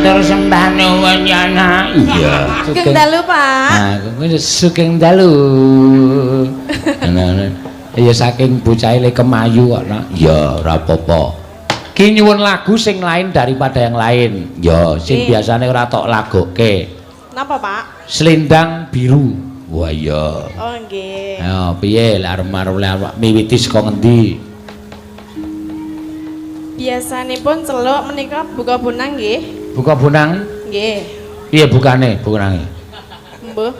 matur sembah nuwun yana. Iya. Sugeng dalu, Pak. Nah, kuwi sugeng dalu. Nah, ya saking bocah le kemayu kok, Nak. Ya, ora apa-apa. Ki nyuwun lagu sing lain daripada yang lain. Ya, sing biasane ora tok lagokke. Napa, Pak? Selendang biru. Wah, iya. Oh, nggih. Ya, piye lek arep miwiti saka ngendi? Biasanipun celuk menika buka bonang nggih. Buka bonang? Nggih. Piye bukane? Bonange. Mbuh.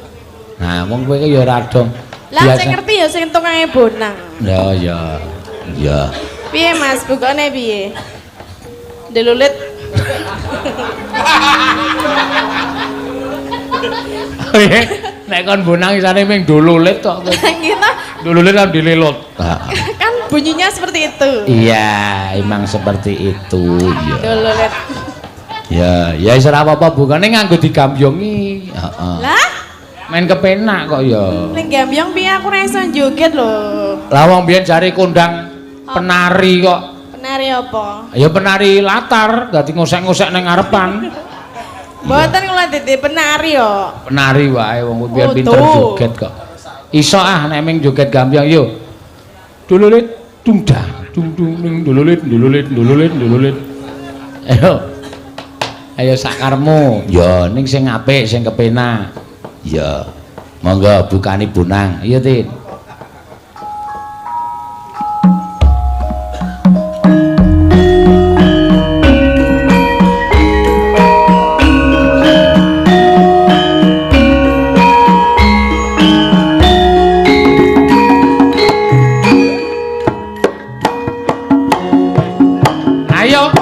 Nah, wong kowe ya ora dong. Lah sing ngerti ya sing tukange bonang. Ya, ya. Ya. Piye Mas, bukane piye? Delulit. Nek kon bonang isane ming dululit tok. Kita Dululit kan dilelut. kan bunyinya seperti itu. Iya, emang seperti itu. Ya. Delulit. Ya, ya wis ora apa-apa bukane nganggo digambyongi. Heeh. Lah, Main kepenak kok ya. ning gambyong piye aku ora iso joget lho. Lah wong biyen jare kondang penari kok. Penari apa? Ya penari latar, dadi ngosek-ngosek nang ngarepan. Mboten kula dadi penari yo. Penari wae wong biyen Oh, pinter tuh. joget kok. Iso ah nek ming joget gambyong yo. Dululit tungdang, dung ning dululit. Ayo. Ayo sakarmu. Ya ning sing apik, sing kepenak. Ya. Monggo bukani bonang. Iya, Tin. Ayo.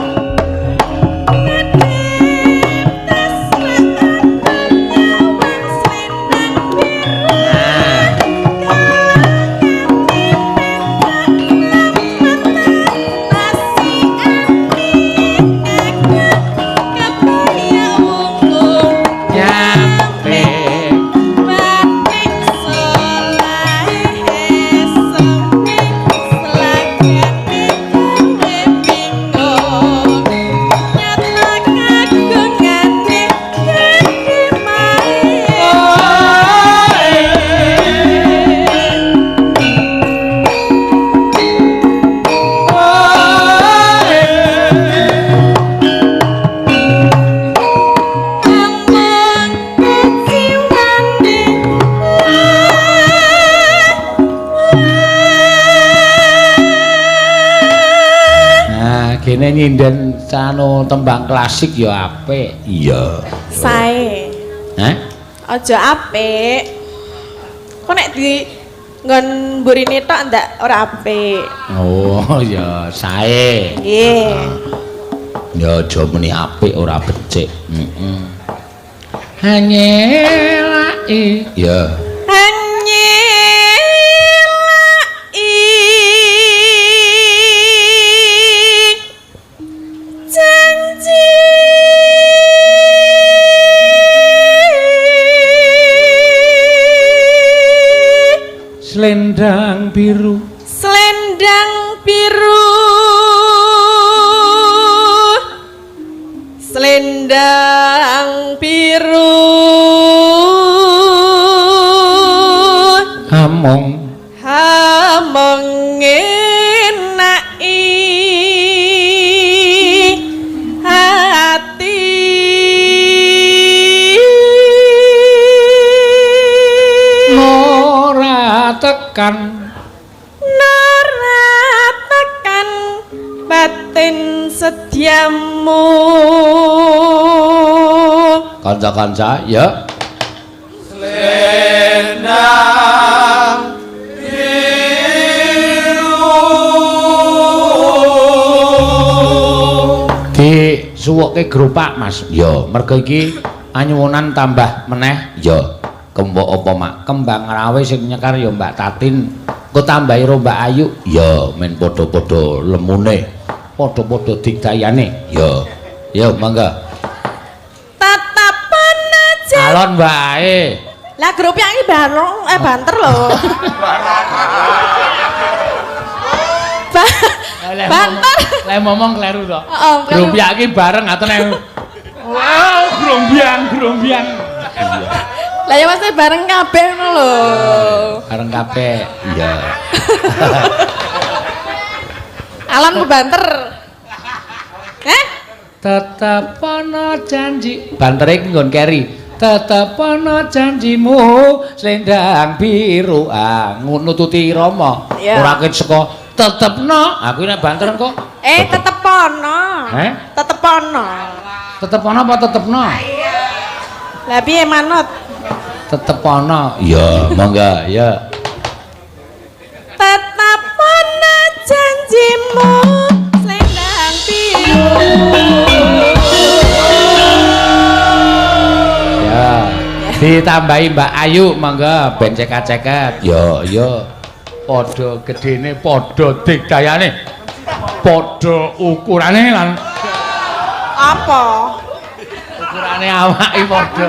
Kene nyinden sano tembang klasik ya apik. Iya. Sae. Hah? Aja apik. Kok nek di nggon mburine tok ndak ora apik. Oh ya sae. Nggih. Ya aja muni apik ora becik. Heeh. Hanyelake. Ya. Selendang biru. Selendang biru. Selendang biru. Hamong. Hamong enaki hati. Ora tekan. Nora tekan batin setiamu. Kanca-kanca ya. Selendang Di suwoke geropak Mas. Ya, mergo iki anyuwunan tambah meneh. Ya. Kembok apa mak? Kembang rawe sing nyekar ya Mbak Tatin. Engko tambahi ro Mbak Ayu. Ya, men padha-padha lemune. Padha-padha digdayane. Ya. Ya, mangga. Tatapan aja. Alon wae. Lah grup yang ini banter loh. Banter. Lah ngomong kleru to. Heeh, kleru. Grup iki bareng ngaten. Wow, grombyang. Lah ya Mas bareng kabeh ngono lho. Bareng kabeh. Iya. Alon kebanter. Tetep ana janji. Bantere iki nggon keri. Tetep ana janjimu selendang biru nututi Rama. Ora ket saka tetepno. Aku nek banter kok. Tetep ana. Tetep ana. Tetep ana apa tetepno? Lah piye manut? Tetep ana. Ya, monggo, ya. Tetep ana janjimu selendang biru. Ya. Ditambahi Mbak Ayu monggo ben ceket-ceket. Ya. Padha gedene, padha digdayane. Padha ukurane lan Apa? ukurane awake padha.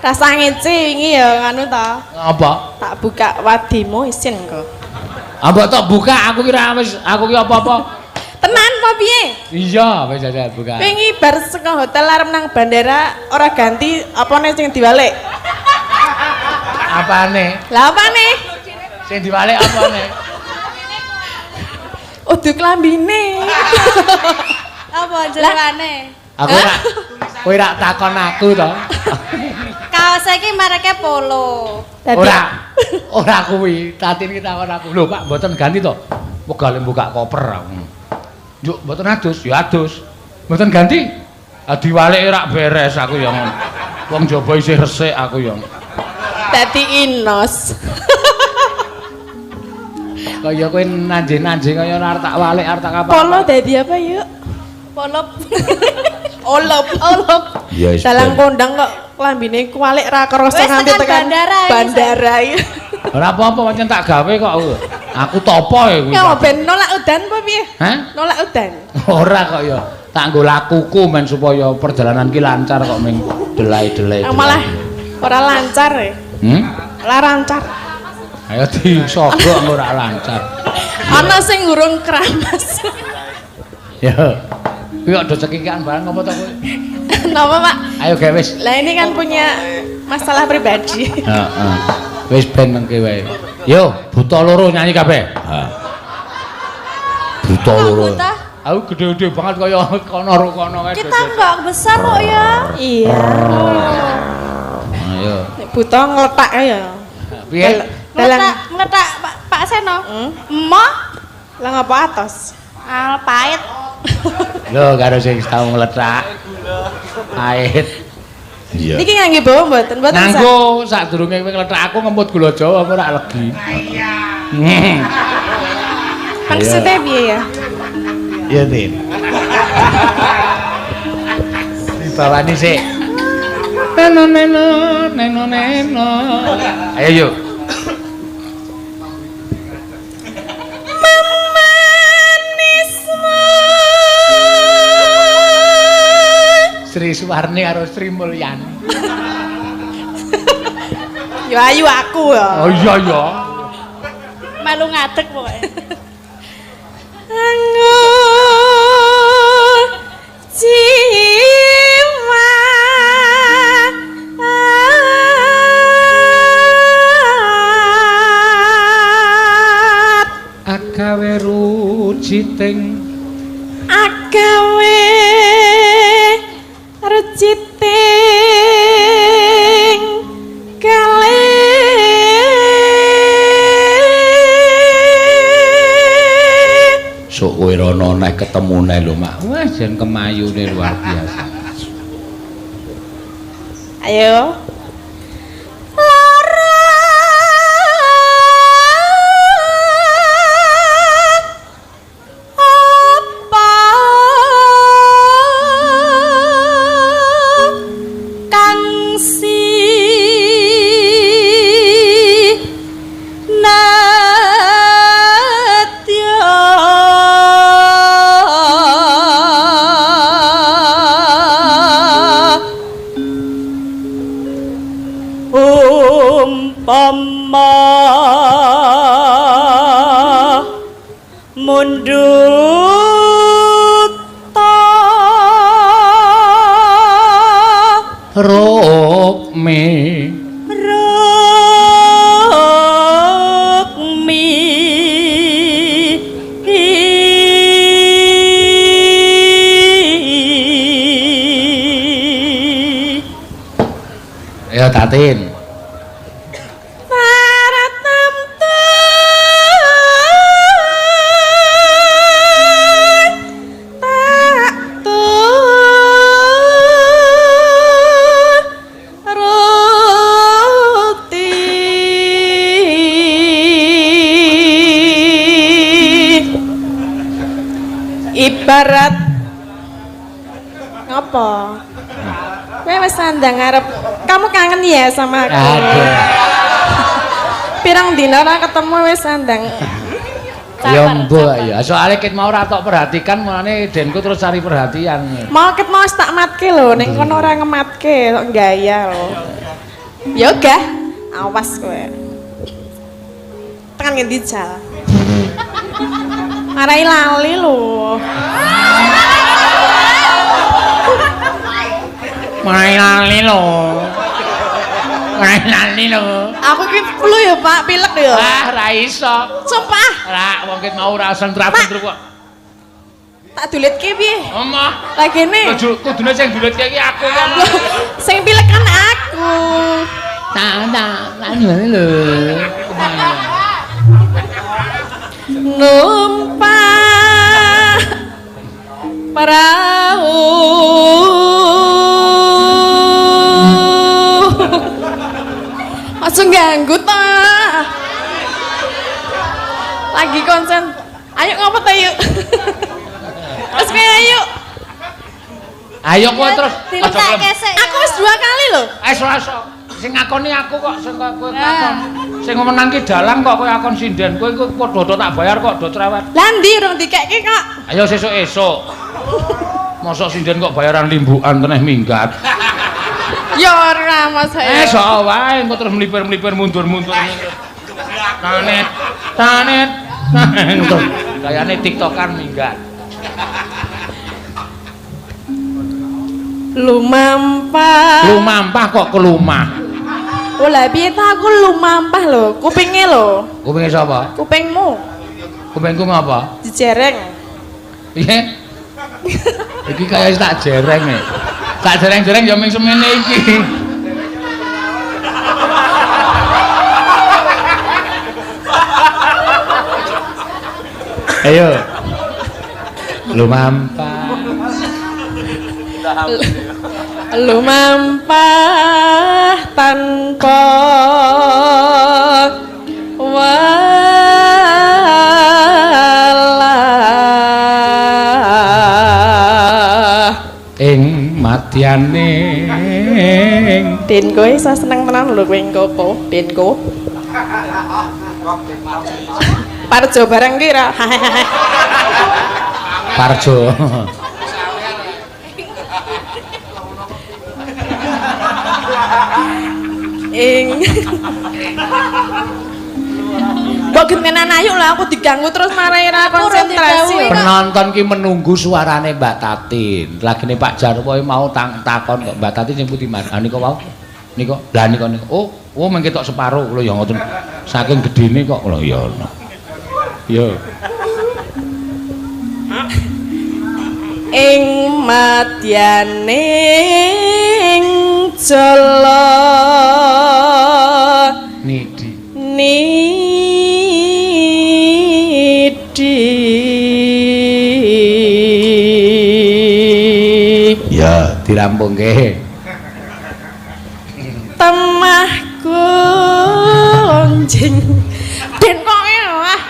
Rasa ngece wingi ya nganu ta. Apa? Tak buka wadimu isin kok. Apa tak buka aku kira wis aku ki apa-apa. Tenan apa piye? Iya, wis jajal buka. Wingi bar saka hotel arep nang bandara ora ganti apane sing diwalik? Apane? Lah apane? Sing diwalik apane? Udu klambine. Apa jenengane? Aku ora kowe rak takon aku to. Kaos iki mereke Polo. Ora kuwi, tatin ki takon aku. Lho Pak, mboten ganti to. Wegale buka koper aku. Njuk mboten adus, ya adus. Mboten ganti. Diwalike rak beres aku ya ngono. Wong jaba isih resik aku ya. Dadi inos. Kaya kowe nanjing-nanjing kaya ora tak walik arep tak kapal. Polo dadi apa yuk? Polop. Olop. Ya wis. Dalang kondang kok klambine kualik ra krasa Wis nganti tekan tekan bandara iki. Ora apa-apa pancen tak gawe kok. Aku topo ya kuwi. Ya ben nolak udan apa piye? Hah? Nolak udan. Ora kok ya. Tak nggo lakuku men supaya perjalanan ki lancar kok ming delay-delay. Malah ora lancar ya. Ora lancar. Ayo disogok ora lancar. Ana sing ngurung keramas. Ya. Kuwi kok do cekikan barang apa to kowe? Napa, Pak? Ayo gawe wis. Lah ini kan punya masalah pribadi. Heeh. Wis ben mengke wae. Yo, buta loro nyanyi kabeh. Ha. Buta loro. Buta? Aku gede-gede banget kaya kono-kono kae. Kita enggak besar kok ya. Iya. Ayo. Nek buta ngletak ya. Piye? Ngletak Pak Seno. Emoh Lah ngapa atos? pahit. Lho karo sing tau ngletak. Ait. Iya. Niki ngangge bawa mboten Nganggo sadurunge kowe ngletak aku ngemput gula Jawa apa ora legi. Maksudnya piye ya? Iya, Tin. Dibawani sik. Neno. Ayo yuk. Sri Suwarni karo Sri Mulyani. Yo ayu aku ya. Oh iya ya. Melu ngadeg pokoke. Anggur jiwa Agawe ruciting agawe ruciting kale sok kowe rono nek ketemune lho Mak. Wah jen kemayune luar biasa. Ayo. Ya Tatin. Ibarat ngapa? Kowe wis sandang ngarep. Kamu kangen ya sama aku? Aduh. Pirang dina ora ketemu wis sandang. Ya mbok ya. Soale ket mau ora tok perhatikan mulane Denku terus cari perhatian. Mau ket mau tak matke lho, ning kono ora ngematke, kok gaya lho. Ya uga, awas kowe. Tekan ngendi jal? Marai lali lho. Marai lali lho. Marai lali lho. Aku ki flu ya, Pak, pilek ya. Ah, ra iso. Sumpah. Ra wong ket mau ora sentra-sentra kok. Tak duletke piye? Omah. Lah kene. Kudune sing duletke iki aku kan. Sing pilek kan aku. Lan lho. Numpak perahu langsung ganggu ta lagi konsen ayo ngopet ayo terus ayo Ayo kowe terus. Diletake sik. aku wis 2 kali lho Iso. Sing ngakoni aku kok sing kowe ngakon. Sing menang ki dalang kok kowe akon sinden. Kowe iku padha tak bayar kok do cerewet. lah ndi urung dikekke kok Ayo sesuk-esuk. Mosok sinden kok bayaran limbukan teneh minggat. ya ora mas saya Esok wae engko terus mlipir-mlipir mundur-mundur. Tanet. Kayane tiktokan minggat. lumampah kok kelumah. oh lah piye ta aku lumampah lho kupinge lho Kupinge sapa? kupingmu Kupingku ngapa? dijereng Piye? Iki kaya tak jereng e. Tak jereng-jereng ya ming semene iki. Ayo. lumampah tanpa walah ing matyane Den kowe iso seneng tenan lho kowe engko Denko Parjo bareng ki ra Parjo. ing Mbok gentenan ayu lah aku diganggu terus marai ra konsentrasi. Penonton ki menunggu suarane Mbak Tatin. Lagine Pak Jarwo mau takon kok Mbak Tatin sing pundi Mas. Ah nika wau. Nika. Lah nika. Oh mengke tok separo kula ya ngoten. Saking gedene kok lho ya. Yo. Ing madyaning jala Nidi. Ya, dirampungke. Temahku lonjing. Den kok wah.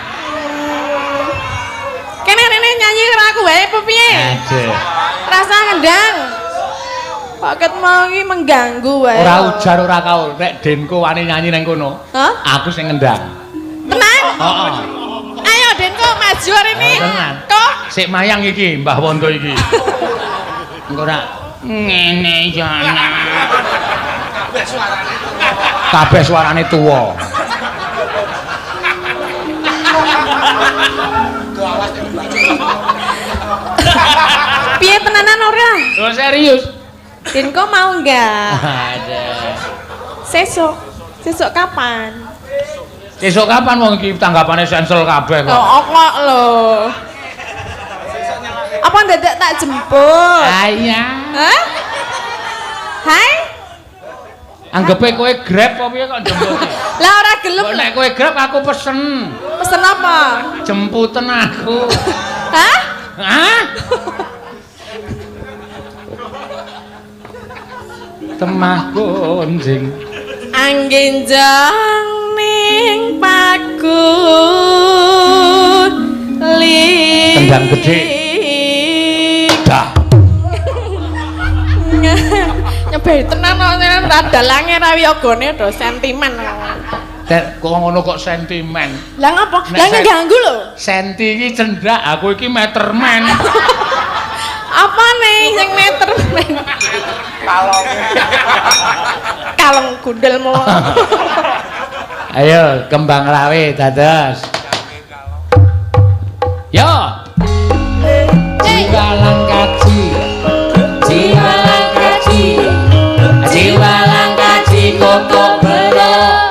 Kene rene nyanyi karo aku wae apa piye? Aduh. Rasa ngendang. Kok ket mau iki mengganggu wae. Ora ujar ora kaul. Nek Denko wani nyanyi nang kono. Hah? Aku sing ngendang. Tenang. Heeh. Ayo Denko maju hari ini. Tenan. Kok Sik mayang iki Mbah Wondo iki. Engko ora Ngene jana. kabeh suarane tuwa. piye tenanan ora? Lho serius. Denko mau enggak? Ada. Sesuk kapan? Sesuk kapan wong iki tanggapane sensel kabeh kok. Kok lho. Apa dadak tak jemput? Ayah. Hah? Hai? Anggepe kowe Grab apa piye kok jempute? Lah ora gelem. Kok nek kowe Grab aku pesen. Pesen apa? Jemputen aku. Hah? Hah? Temah kunjing anggenjang ning pagun Kendang gede. Dah. Nyebel tenan kok dalange ra wiyagane do sentimen. Kok ngono kok sentimen. Lah ngapa? Nek Lah ngeganggu lho. Senti iki cendak, aku iki meterman. Apa nih sing meterman? Kalong gundelmu. Ayo kembang rawe dados. Yo. Jiwalang kaji. Jiwalang kaji. Jiwalang kaji kokok belo.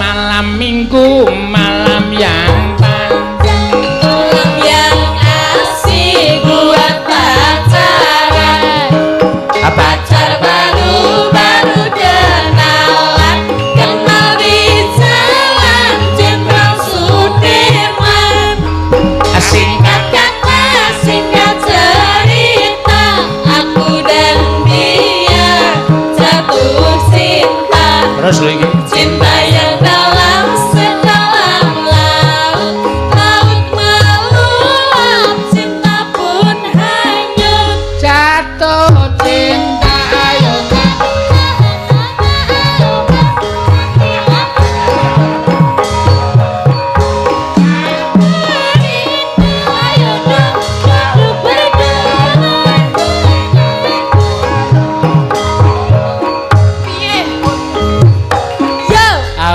Malam minggu malam yang panjang. Malam yang asik buat pacaran. Pacar baru kenalan. Kenal di jalan Jenderal Sudirman. Singkat kata, singkat cerita, aku dan dia jatuh cinta. Terus lagi. Cinta yang dalam sedalam laut, laut meluap, cinta pun hanyut. Jatuh cinta ayo.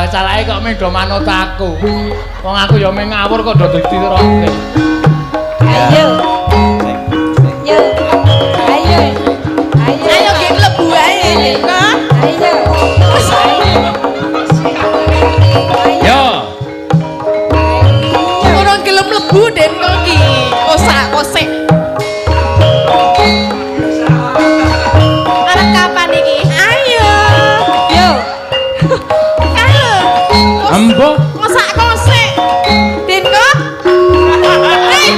Salahke kok meh do manut aku. Wong aku ya meh ngawur kok do ditirokke. Ayo. Yo. Ayo. Ayo. Ayo ki mlebu ae, Deka. Ayo. Yo. Ora gelem mlebu Deka ki. Kosak-kosek. Arep kapan iki? Ayo. Yo. Ayo. Embo. Kosak-kosek. Deka. Ayo.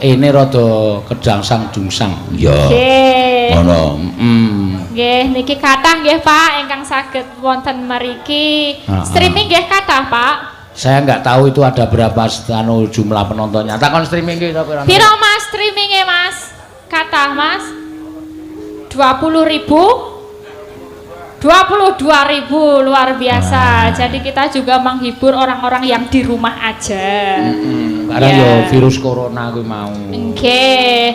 ene rada kedangsang jungsang. Ya. Nggih. Ngono. Nggih, niki kathah nggih Pak ingkang saged wonten mriki. Streaming nggih kathah Pak. Saya nggak tahu itu ada berapa jumlah penontonnya. Takon streaming kita pira? Piro Mas streamingnya Mas? Kathah Mas? 20.000? 22.000 luar biasa. Jadi kita juga menghibur orang-orang yang di rumah aja. Karena yo virus corona kuwi mau. Nggih.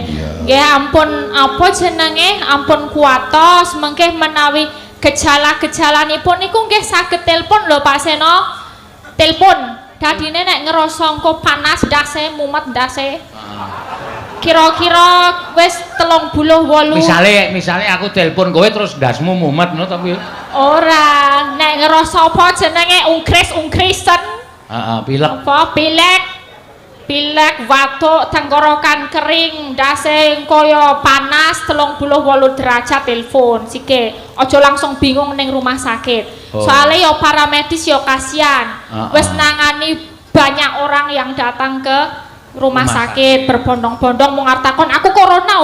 Nggih ampun apa jenenge? Ampun kuatos mengke menawi gejala-gejalanipun niku nggih saged telepon lho Pak Seno. Telepon. Dadine nek ngerasa engko panas ndase, mumet ndase. Kira-kira wis 38. Misale aku telepon kowe terus ndasmu mumet ngono to piye? Ora, nek ngerasa apa jenenge ungkris-ungkrisen. Heeh, pilek. Apa pilek, batuk, tenggorokan kering, ndase kaya panas 38 derajat telepon. Sike, aja langsung bingung ning rumah sakit. Soalnya ya paramedis ya kasihan. Wis nangani banyak orang yang datang ke rumah sakit berbondong-bondong mau ngartakon aku corona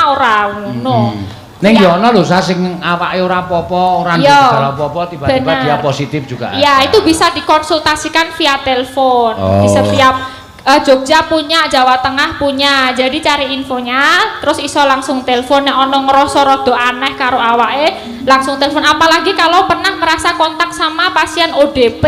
ora ngono. Ning yo ana lho sing awake ora apa-apa, ora ndek gejala apa-apa tiba-tiba dia positif juga. Ya, itu bisa dikonsultasikan via telepon. Di setiap Jogja punya, Jawa Tengah punya. Jadi cari infonya, terus iso langsung telepon nek ana ngrasa rada aneh karo awake, langsung telepon apalagi kalau pernah merasa kontak sama pasien ODP.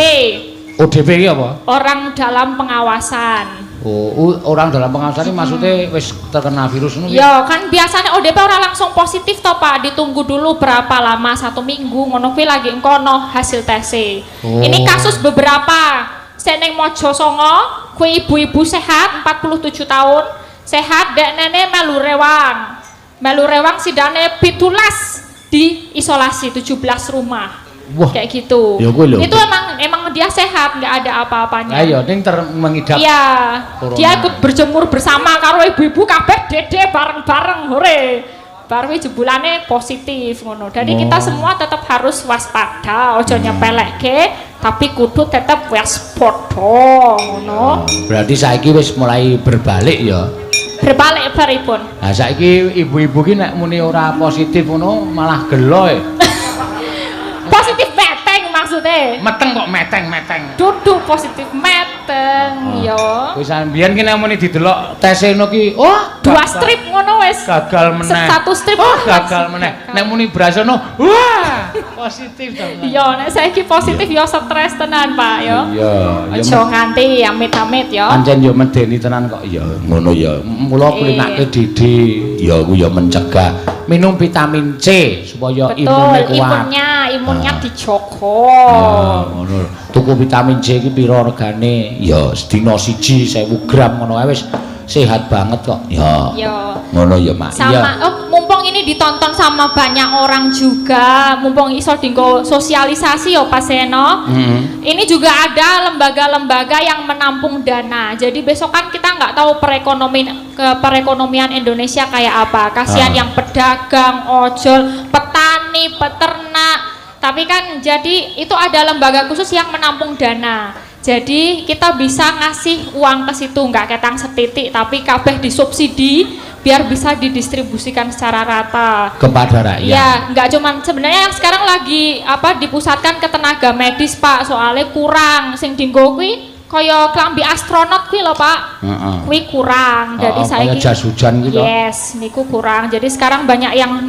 ODP iki apa? Orang dalam pengawasan. Oh, orang dalam pengawasan ini maksudnya wis terkena virus ngono. Ya, kan biasanya ODP orang langsung positif toh Pak, ditunggu dulu berapa lama, 1 minggu ngono kuwi lagi engkono hasil tes. Ini kasus beberapa seneng Mojosongo, kuwi ibu-ibu sehat 47 tahun, sehat dek nenek melu rewang sidane 17 di isolasi 17 rumah. Wah, kayak gitu. Ya, itu emang dia sehat, nggak ada apa-apanya. Ayo, ning mengidap. Iya, dia ikut berjemur bersama karo ibu-ibu kabeh dede bareng-bareng, hore. Baru jebulane positif ngono. Jadi kita semua tetap harus waspada, ojo nyepelekke, tapi kudu tetap waspada ngono. Berarti saiki wis mulai berbalik ya. Berbalik baripun. Nah, saiki ibu-ibu ki nek muni ora positif ngono malah gelo e. Positif meteng maksudnya. Meteng kok meteng. Duduk positif meteng, yo. Wis sampeyan ki nek muni didelok tes ngono ki, oh, 2 strip ngono wis. Gagal meneh. 1 strip. Oh, gagal meneh. Nek muni brasono, wah, positif to. Iya, nek saiki positif yo stres tenan, Pak, yo. Iya, aja nganti amit-amit yo. Pancen yo medeni tenan kok ya. Ngono ya. Mula kulinake Didi, ya ku ya mencegah minum vitamin C supaya imunnya kuat. Imunnya dijogo. Ngono. Tuku vitamin C iki pira regane? Ya sedina 1 1.000 gram ngono ae wis sehat banget kok. Ya. Ngono ya, Mak. Sama mumpung ini ditonton sama banyak orang juga, mumpung iso dinggo sosialisasi yo Pak Seno. Ini juga ada lembaga-lembaga yang menampung dana. Jadi besok kan kita nggak tahu perekonomian Indonesia kayak apa. Kasihan yang pedagang, ojol, petani, peternak. Tapi kan jadi itu ada lembaga khusus yang menampung dana. Jadi kita bisa ngasih uang ke situ, nggak ketang setitik, tapi kabeh disubsidi biar bisa didistribusikan secara rata kepada rakyat. Ya, nggak cuman sebenarnya yang sekarang lagi dipusatkan ke tenaga medis Pak, soalnya kurang sing dinggo kuwi kaya klambi astronot kuwi lho Pak. Kuwi kurang. Jadi saya jas hujan gitu. Yes, niku kurang. Jadi sekarang banyak yang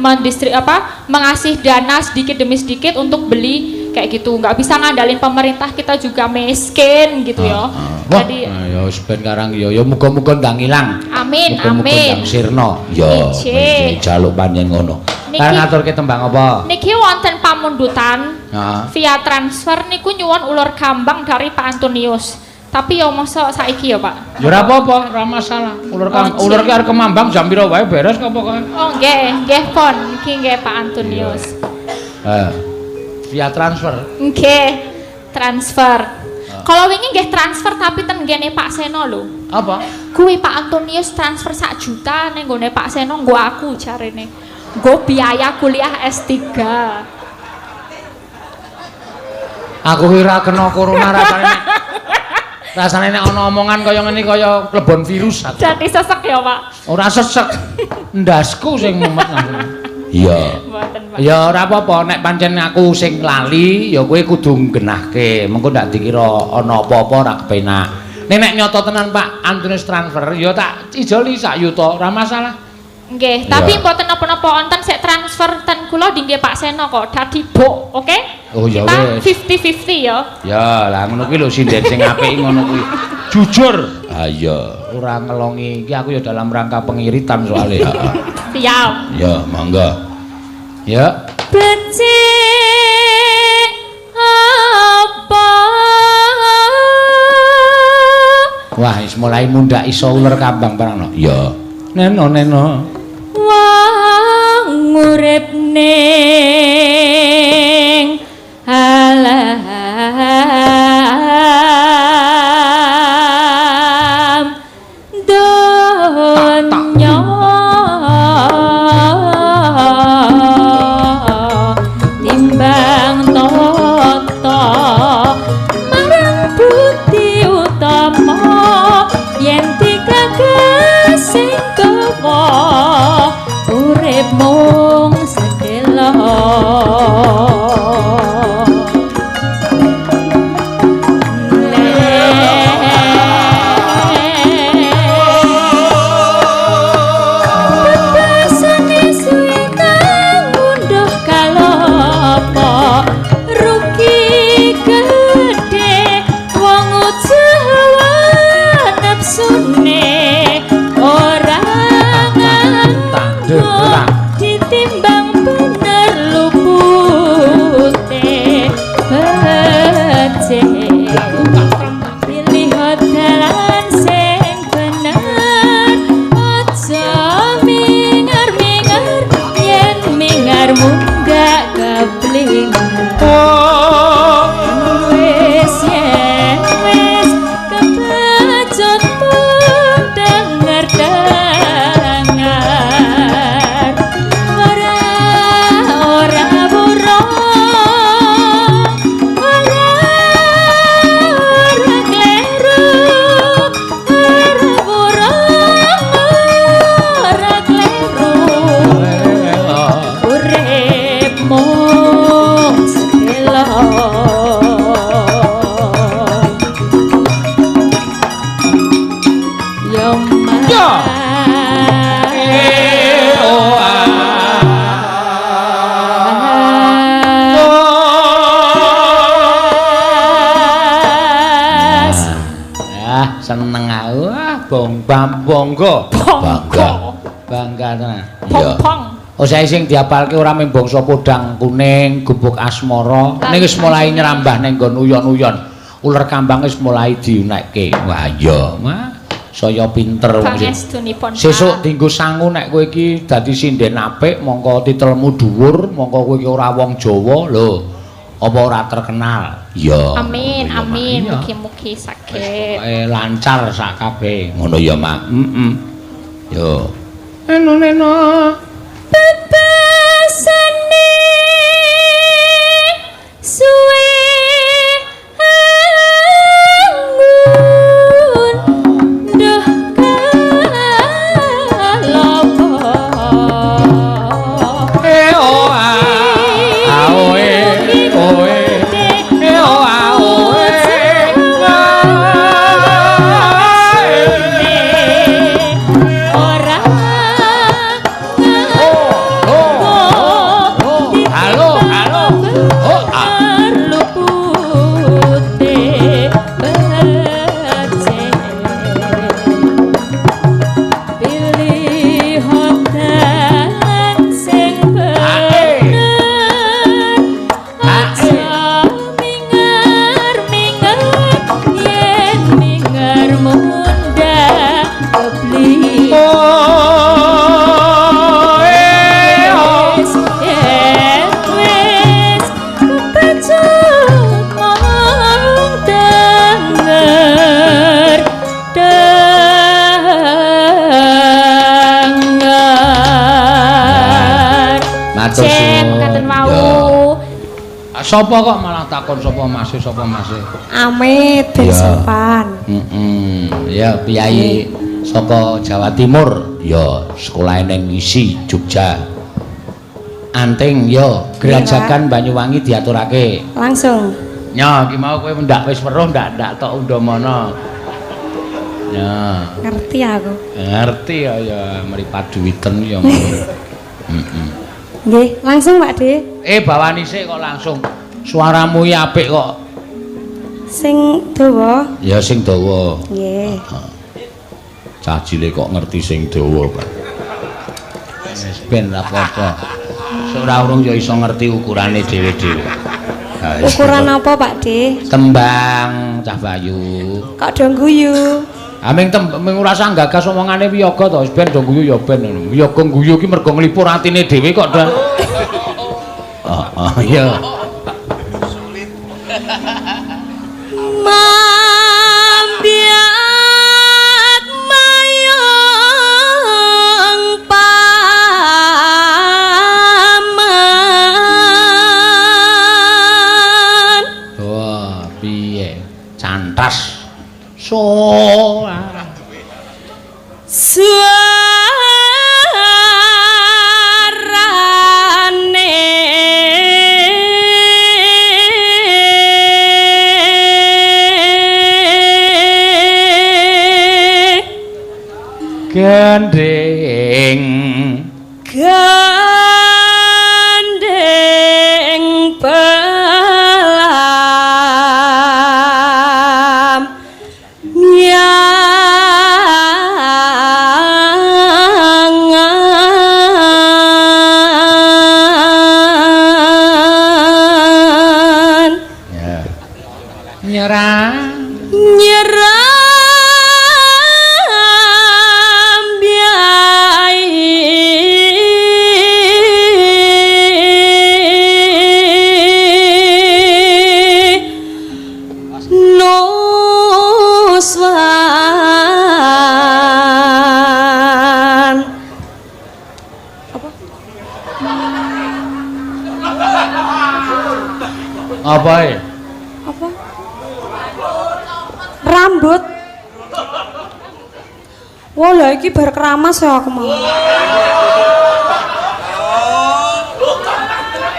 mengasih dana sedikit demi sedikit untuk beli kayak gitu. Nggak bisa ngandalin pemerintah, kita juga miskin gitu ya. Jadi ya wis ben karang ya muga-muga ndang ilang. Amin, muga-muga amin. ndang sirna. Ya jaluk panjen ngono. Kareng ngaturke tembang apa? Niki wonten pamundutan via transfer niku nyuwun ulur kambang dari Pak Antonius. Tapi ya masa saiki ya Pak? Ya ora apa-apa, ora masalah. Ulur ki arep kemambang jam pira wae beres kok pokoke. Oh nggih pon, iki nggih Pak Antonius. Via transfer. Nggih, transfer. Kalau wingi nggih transfer tapi ten nggene Pak Seno lho. Apa? Kuwi Pak Antonius transfer 1 juta ning nggone Pak Seno nggo aku jarene. Nggo biaya kuliah S3. Aku kira kena corona rasane. Rasane nek ana omongan kaya ngene kaya klebon virus. Jadi sesek ya, Pak. Ora sesek. Ndasku sing mumet aku. Iya. Mboten, Pak. Ya ora apa-apa nek pancen aku sing lali ya kowe kudu genahke. Mengko ndak dikira ana apa-apa ora kepenak. Nek nyoto tenan Pak Antunis transfer ya tak ijoli sak yuta ora masalah. Nggih, tapi mboten napa-napa wonten sik transfer ten kula dinggih Pak Seno kok dadi bok, oke? Oh ya Kita wis. 50-50 ya. Ya, lah ngono kuwi lho sinden sing apik ngono kuwi. Jujur. Ah iya, ora ngelongi iki aku ya dalam rangka pengiritan soalnya. Heeh. Siap. Ya, monggo. Ya. Becik apa? Wah, wis mulai mundhak iso uler kambang barang no. Ya. Neno. Wong urip ning alam donya timbang tata marang bukti utama yen dikagas sing kawa urip mung sedelo. Ditimbang bener lupute becik pilih dalan sing bener aja mingar-mingar yen mingar mundak kepling wis yen wis kebacut pun denger seneng aku bangga tenan iya oh saya sing diapalke ora mung bangsa podang kuning gubuk asmara ning wis mulai nyerambah ning nggon uyon-uyon uler kambang wis mulai diunekke wah iya mah saya pinter wong sesuk dienggo sangu nek kowe iki dadi sinden apik mongko titelmu dhuwur mongko kowe iki ora wong Jawa lho apa ora terkenal ya amin amin mugi-mugi saged lancar sak kabeh ngono ya mak yo neno bebasane suwe anggun dah Sapa kok malah takon sapa Mas e? Amit ben Ya. Sepan. Ya piyai saka Jawa Timur, ya sekolah ning isi Jogja. Anting ya Gerajakan Banyuwangi diaturake. Langsung. Ya, iki mau kowe ndak wis weruh ndak tok undamana. Ya, Ngerti aku. ngerti ya mripat duwiten ya. Nggih, langsung Pak De. Bawani sik kok langsung. Suaramu iki apik kok. Sing dawa. Ya sing dawa. Nggih. Cah cilik kok ngerti sing dawa, Pak. Wis ben ra apa-apa. Ora urung ya iso ngerti ukurane dhewe-dhewe. Ukuran apa Pak De? Tembang Cah Bayu. Kok do guyu? Aming ora usah gagas omongane wiyaga to, wis ben do guyu ya ben ngono. Wiyaga guyu ki mergo nglipur atine dhewe kok, Dah. Iya. Mambiat mayang paman. Wah, piye? Cantas. Suarane Gandeng pelam nyangan ya. Nyerah apa ya? apa? Rambut. Wah, lah iki bar keramas ya aku mau.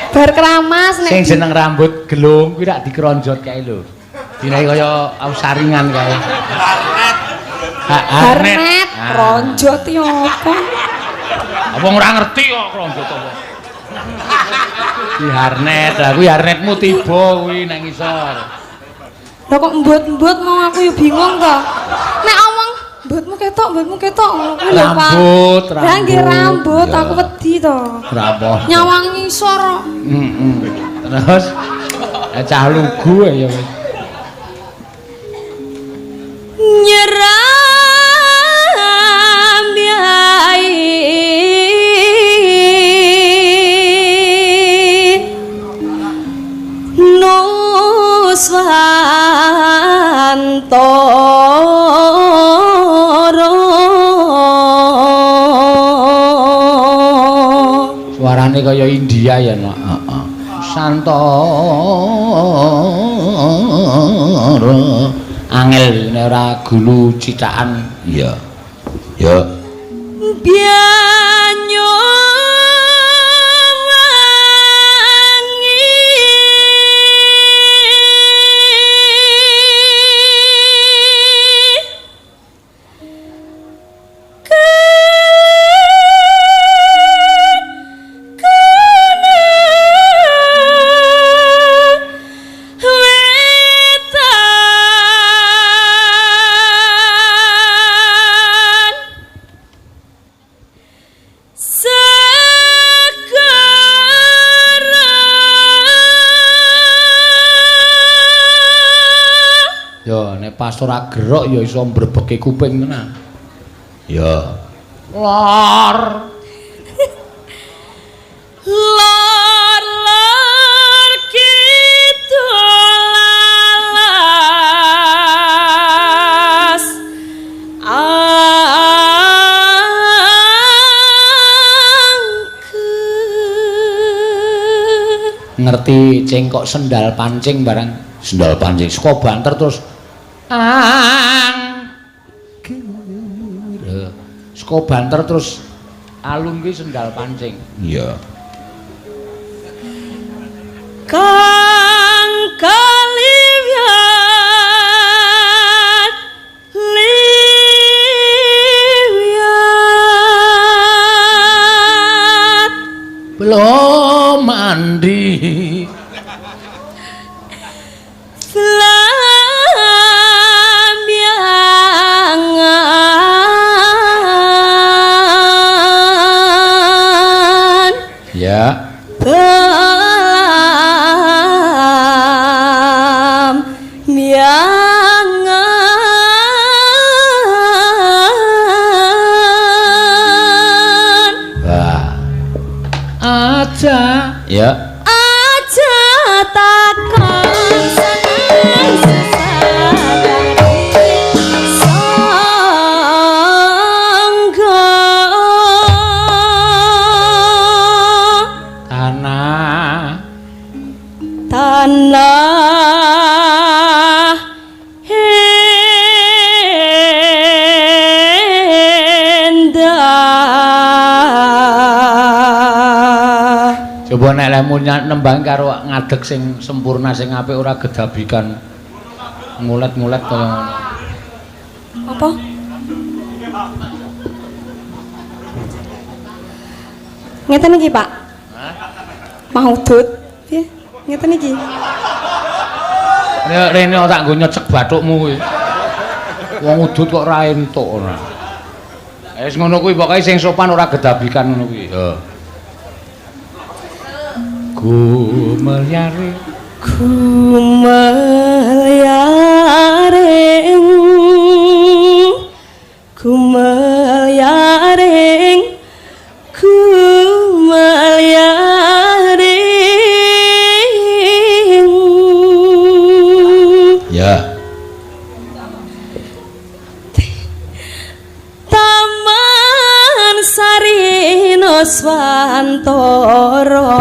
Bar keramas Sing jeneng rambut gelung kuwi rak dikronjot kae lho. Dinae kaya saringan kae. Harnet, ronjot ya apa? Apa ora ngerti kok kronjot apa? Di harnet, lah kuwi harnetmu tiba kuwi nang ngisor. Lah kok embut-embut mau aku ya bingung to. Nek omong mbutmu ketok ngono kuwi lho, Pak. Rambut. Lah nggih rambut, Ya. aku wedi to. Ora apa. Nyawang ngisor kok. Terus cah lugu ya wis. Nyeram biai Nuswantara. Suarane kaya India ya, Nak. Heeh. Santara. Angel nek ora gulu citakan. Iya. Ya. Bianyo pas ora gerok ya iso mbrebeke kuping tenan. Ya. Lor. Lor kidul alas angker. ngerti cengkok sendal pancing barang sendal pancing saka banter terus saka banter terus alun ki sendal pancing. Iya. Kang kaliwat liwat Belum mandi Selamyangan ya Selamyangan wah aja ya aja takkan senang sesadari sangga tanah endah. coba nek lemu nembang karo ngadeg sing sempurna sing apik ora gedabikan ngulet-ngulet kaya ngono. Apa? Ngeten iki, Pak. Mau udut. Piye? Ngeten iki. Rene tak nggo nyecek bathukmu kuwi. Wong udut kok ora entuk ora. Wis ngono kuwi pokoke sing sopan ora gedabikan ngono kuwi. Heeh. Gumelyare Gumelyaring Gumelyaring Gumelyaring ya Taman Sarina Swantara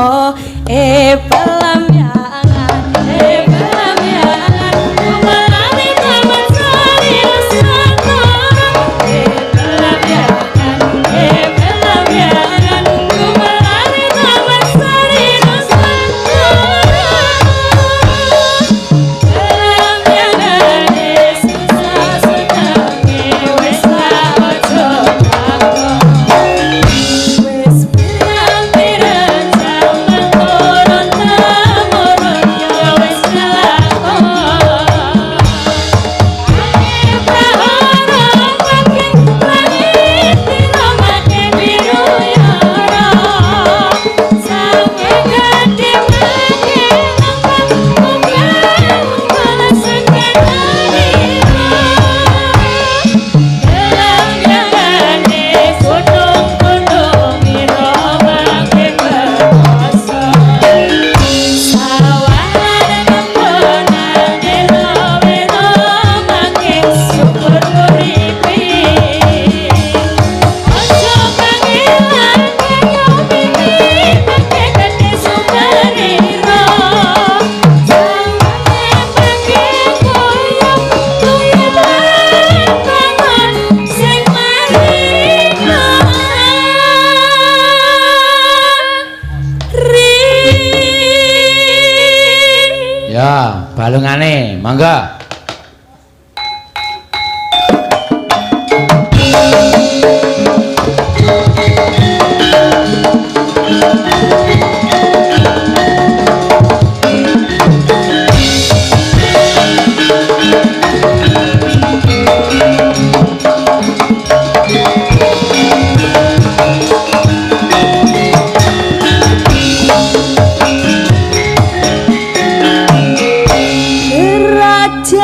pelamyangan gumelane Taman Sarina Swantara pelamyangan gumelane Taman Sarina Swantara pelamyangan susah senenge wis tak ojo wis pirang-pirang jaman turun temurun ya wis kelakon prahara makin langit dina makin biru yara sange gede makin lengkap bukan balas sekenalira pelamyangan gunung-gunung ira makin berkuasa sawahan temponan ira-ira makin syukur uripi ojo kangelan kaya mimpi makin gede sumerira jangan makin koyok tuyelan pangan sing marina ya balungane mangga Raja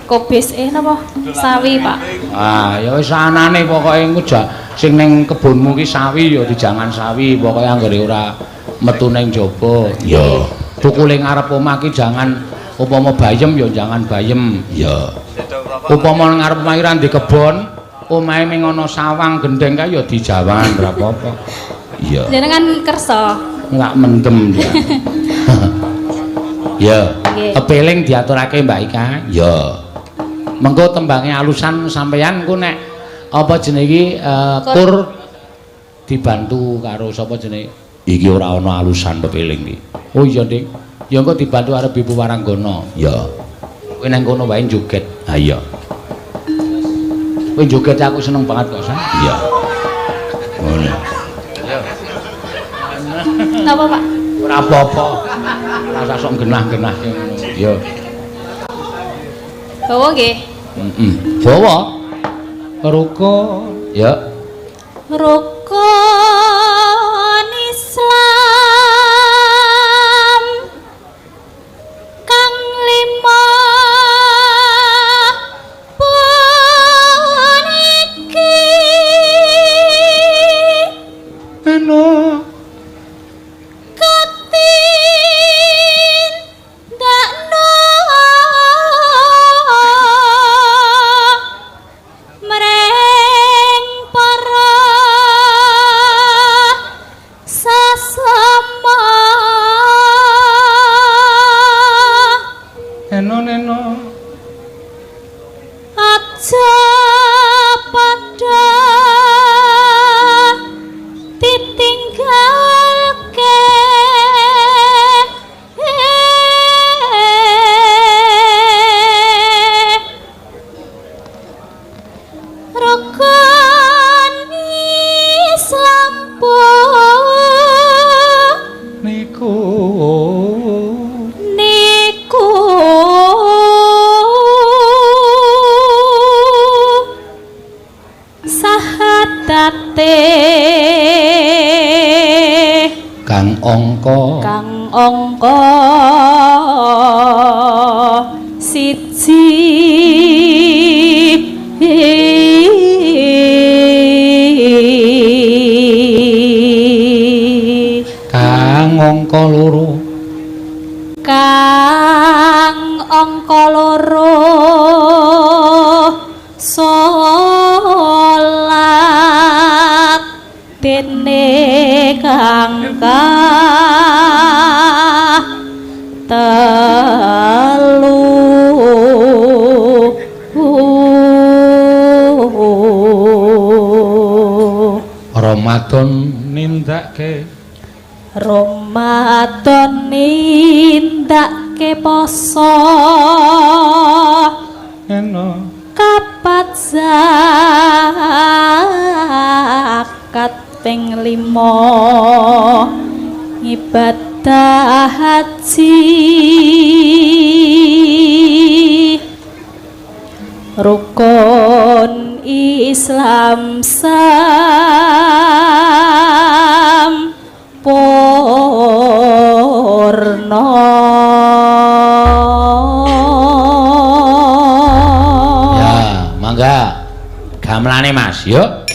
Kobis napa? Sawi, Pak. Ah, ya wis anane pokoke engko sing ning kebunmu ki sawi ya dijangan sawi, pokoke anggere ora metu ning jaba. Ya. Tukule ngarep omah ki jangan upama bayem ya jangan bayem. Ya. Upama ngarep omah ora ndek kebon, omahe ming ana sawang gendeng kae ya dijawan ora apa-apa. Iya. Jenengan kersa. Enggak mendem ya. Ya. Kepeling diaturake Mbak Ika. Ya. Mengko tembange alusan sampeyan ku nek apa jenenge iki kur dibantu karo sapa jenenge iki ora ana alusan pepeling iki. Oh iya Dik. Ya engko dibantu karo Ibu Waranggana. Ya. Kowe nang kono wae joget. Ha iya. Kowe joget aku seneng banget kok, San. Iya. Ngono. Ya. Napa, Pak? Ora apa-apa. Ora usah sok genah-genah ngono. Ya. Bawa nggih. Bawa. Rukun. Ya. Rukun Islam kang lima puniki Eno mreng para aja padha ditinggalke rukun Islam niku sahadate kang angka siji kang angka loro salat dene kang telu Ramadan nindakake poso kapat zakat ping 5 ibadah haji rukun Islam sampurna. Ya, mangga gamelane Mas, yuk.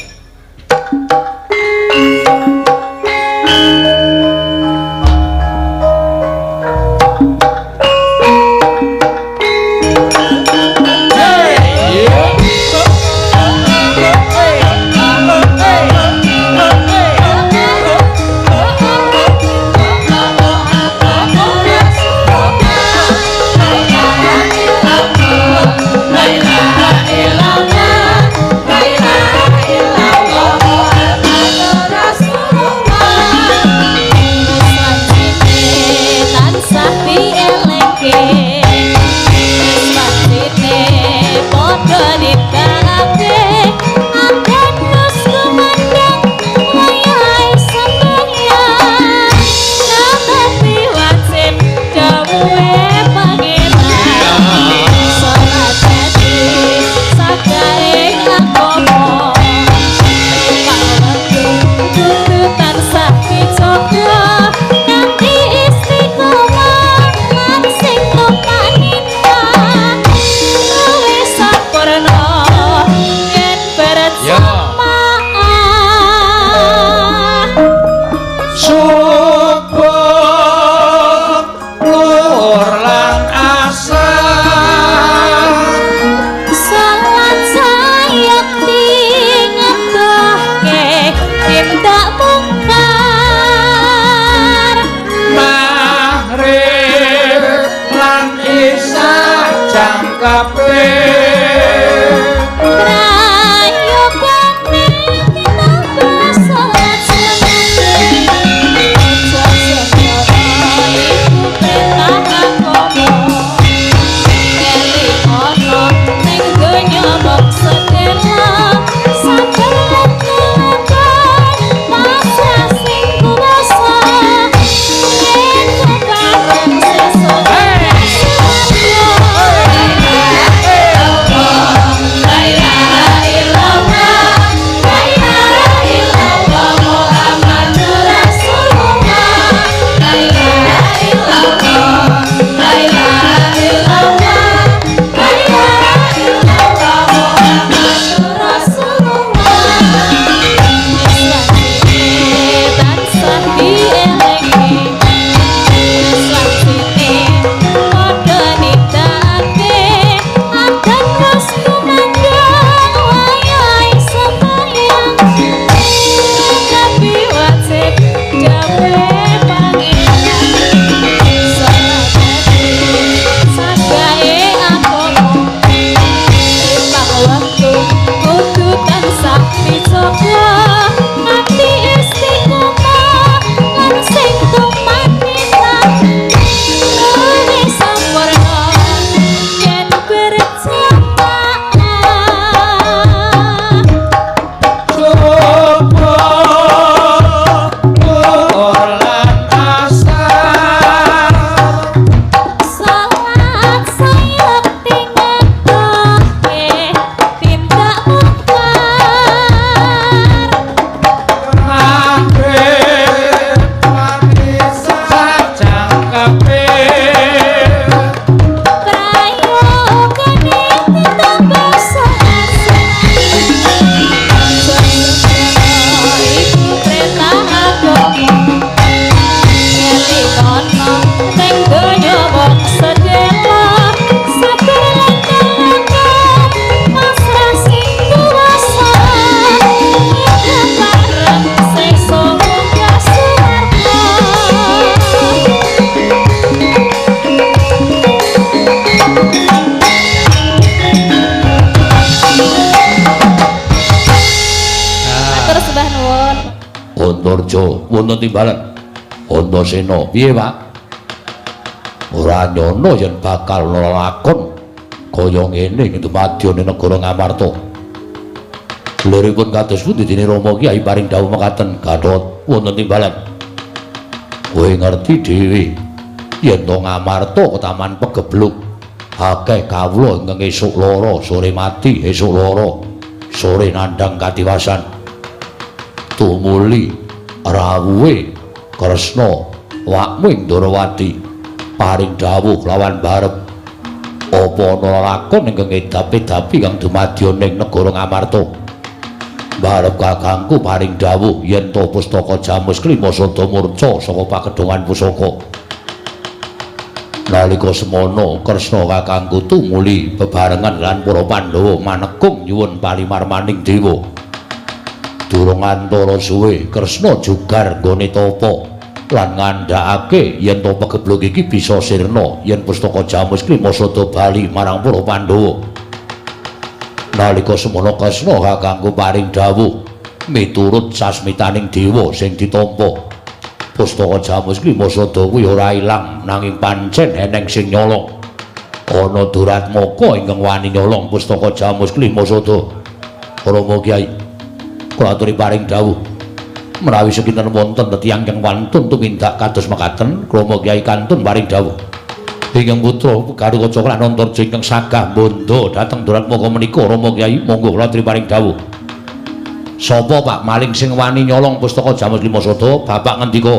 kabeh rayo Antarja wonten timbalan. Antasena, piye, Pak? Ora nyono yen bakal lakon kaya ngene ing dumadyane negara Ngamarta. Liripun kados pundi dene Rama Kyai paring dawuh mekaten, Gatot wonten timbalan. Kowe ngerti dhewe yen to Ngamarta ketaman pegebluk akeh kawula ingkang esuk lara sore mati, esuk lara sore nandhang katiwasan. Tumuli rawuhe Kresna wakmu ing Ndarawati paring dawuh lawan barep apa ana lakon ingkang edapi-dapi kang dumadya ning negara Ngamarta. Barep kakangku paring dawuh yen to pustaka Jamus Klima Sada murca saka pakedhongan pusaka. Nalika semono Kresna kakangku tumuli bebarengan lan para Pandhawa manekung nyuwun palimarmaning dewa. Durung antara suwe Kresna jugar nggone tapa lan ngandhakake yen to pegebluk iki bisa sirna yen pustaka Jamus Klima Sada bali marang para Pandhawa. Nalika semono Kresna kakangku paring dawuh miturut sasmitaning dewa sing ditampa. Pustaka Jamus Klima Sada kuwi ora ilang nanging pancen eneng sing nyolong. Ana Duratmaka ingkang wani nyolong pustaka Jamus Klima Sada. Rama Kyai, kula aturi paring dawuh menawi sekinten wonten tiyang kang wantun tumindak kados mekaten, Rama Kyai kantun paring dawuh. Ingkang putra Garuda lan Antarja ingkang sagah bondo dhateng Duratmaka menika, Rama Kyai, monggo kula aturi paring dawuh. Sapa Pak maling sing wani nyolong pustaka Jamus Klima Sada? Bapak ngendika,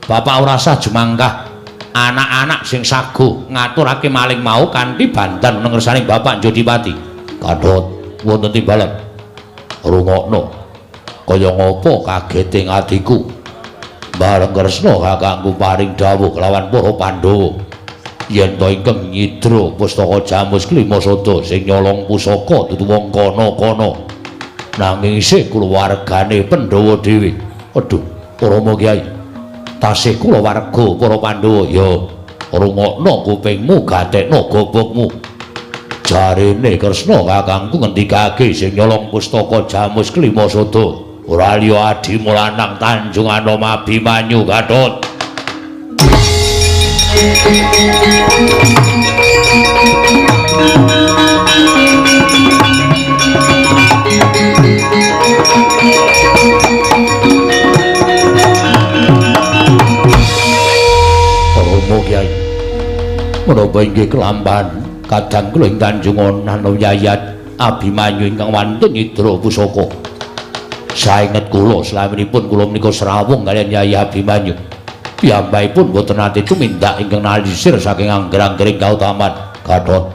Bapak ora sah jumangkah anak-anak sing saguh ngaturake maling mau kanthi bandan nang ngersaning Bapak Jodipati. Gatot wonten timbalan. Rungokno. Kaya ngapa kageting adiku? Bareng Kresna kakangku paring dawuh kelawan para Pandhawa yen to ingkang nyidra pustaka Jamus Klima Sada sing nyolong pusaka dudu wong kana-kana. Nanging isih kulawargane Pandhawa dhewe. Aduh, Rama Kyai. Tasih kulawarga para Pandhawa ya rungokno kupingmu, gatekno gobokmu. Jarene Kresna kakangku ngendikake sing nyolong pustaka Jamus Klima Sada ora liya adimu lanang Tanjung Anama Abimanyu, Gatot. Rama Kyai, menapa inggih kelamban kadang kula ing Tanjung Anama Yayat Abimanyu ingkang wantun nyidra pusaka. Sainget kula slaminipun kula menika srawung kaliyan Yai Abimanyu. Piyambakipun boten nate tumindak ingkang nalisir saking angger-anggering kautaman, Gatot.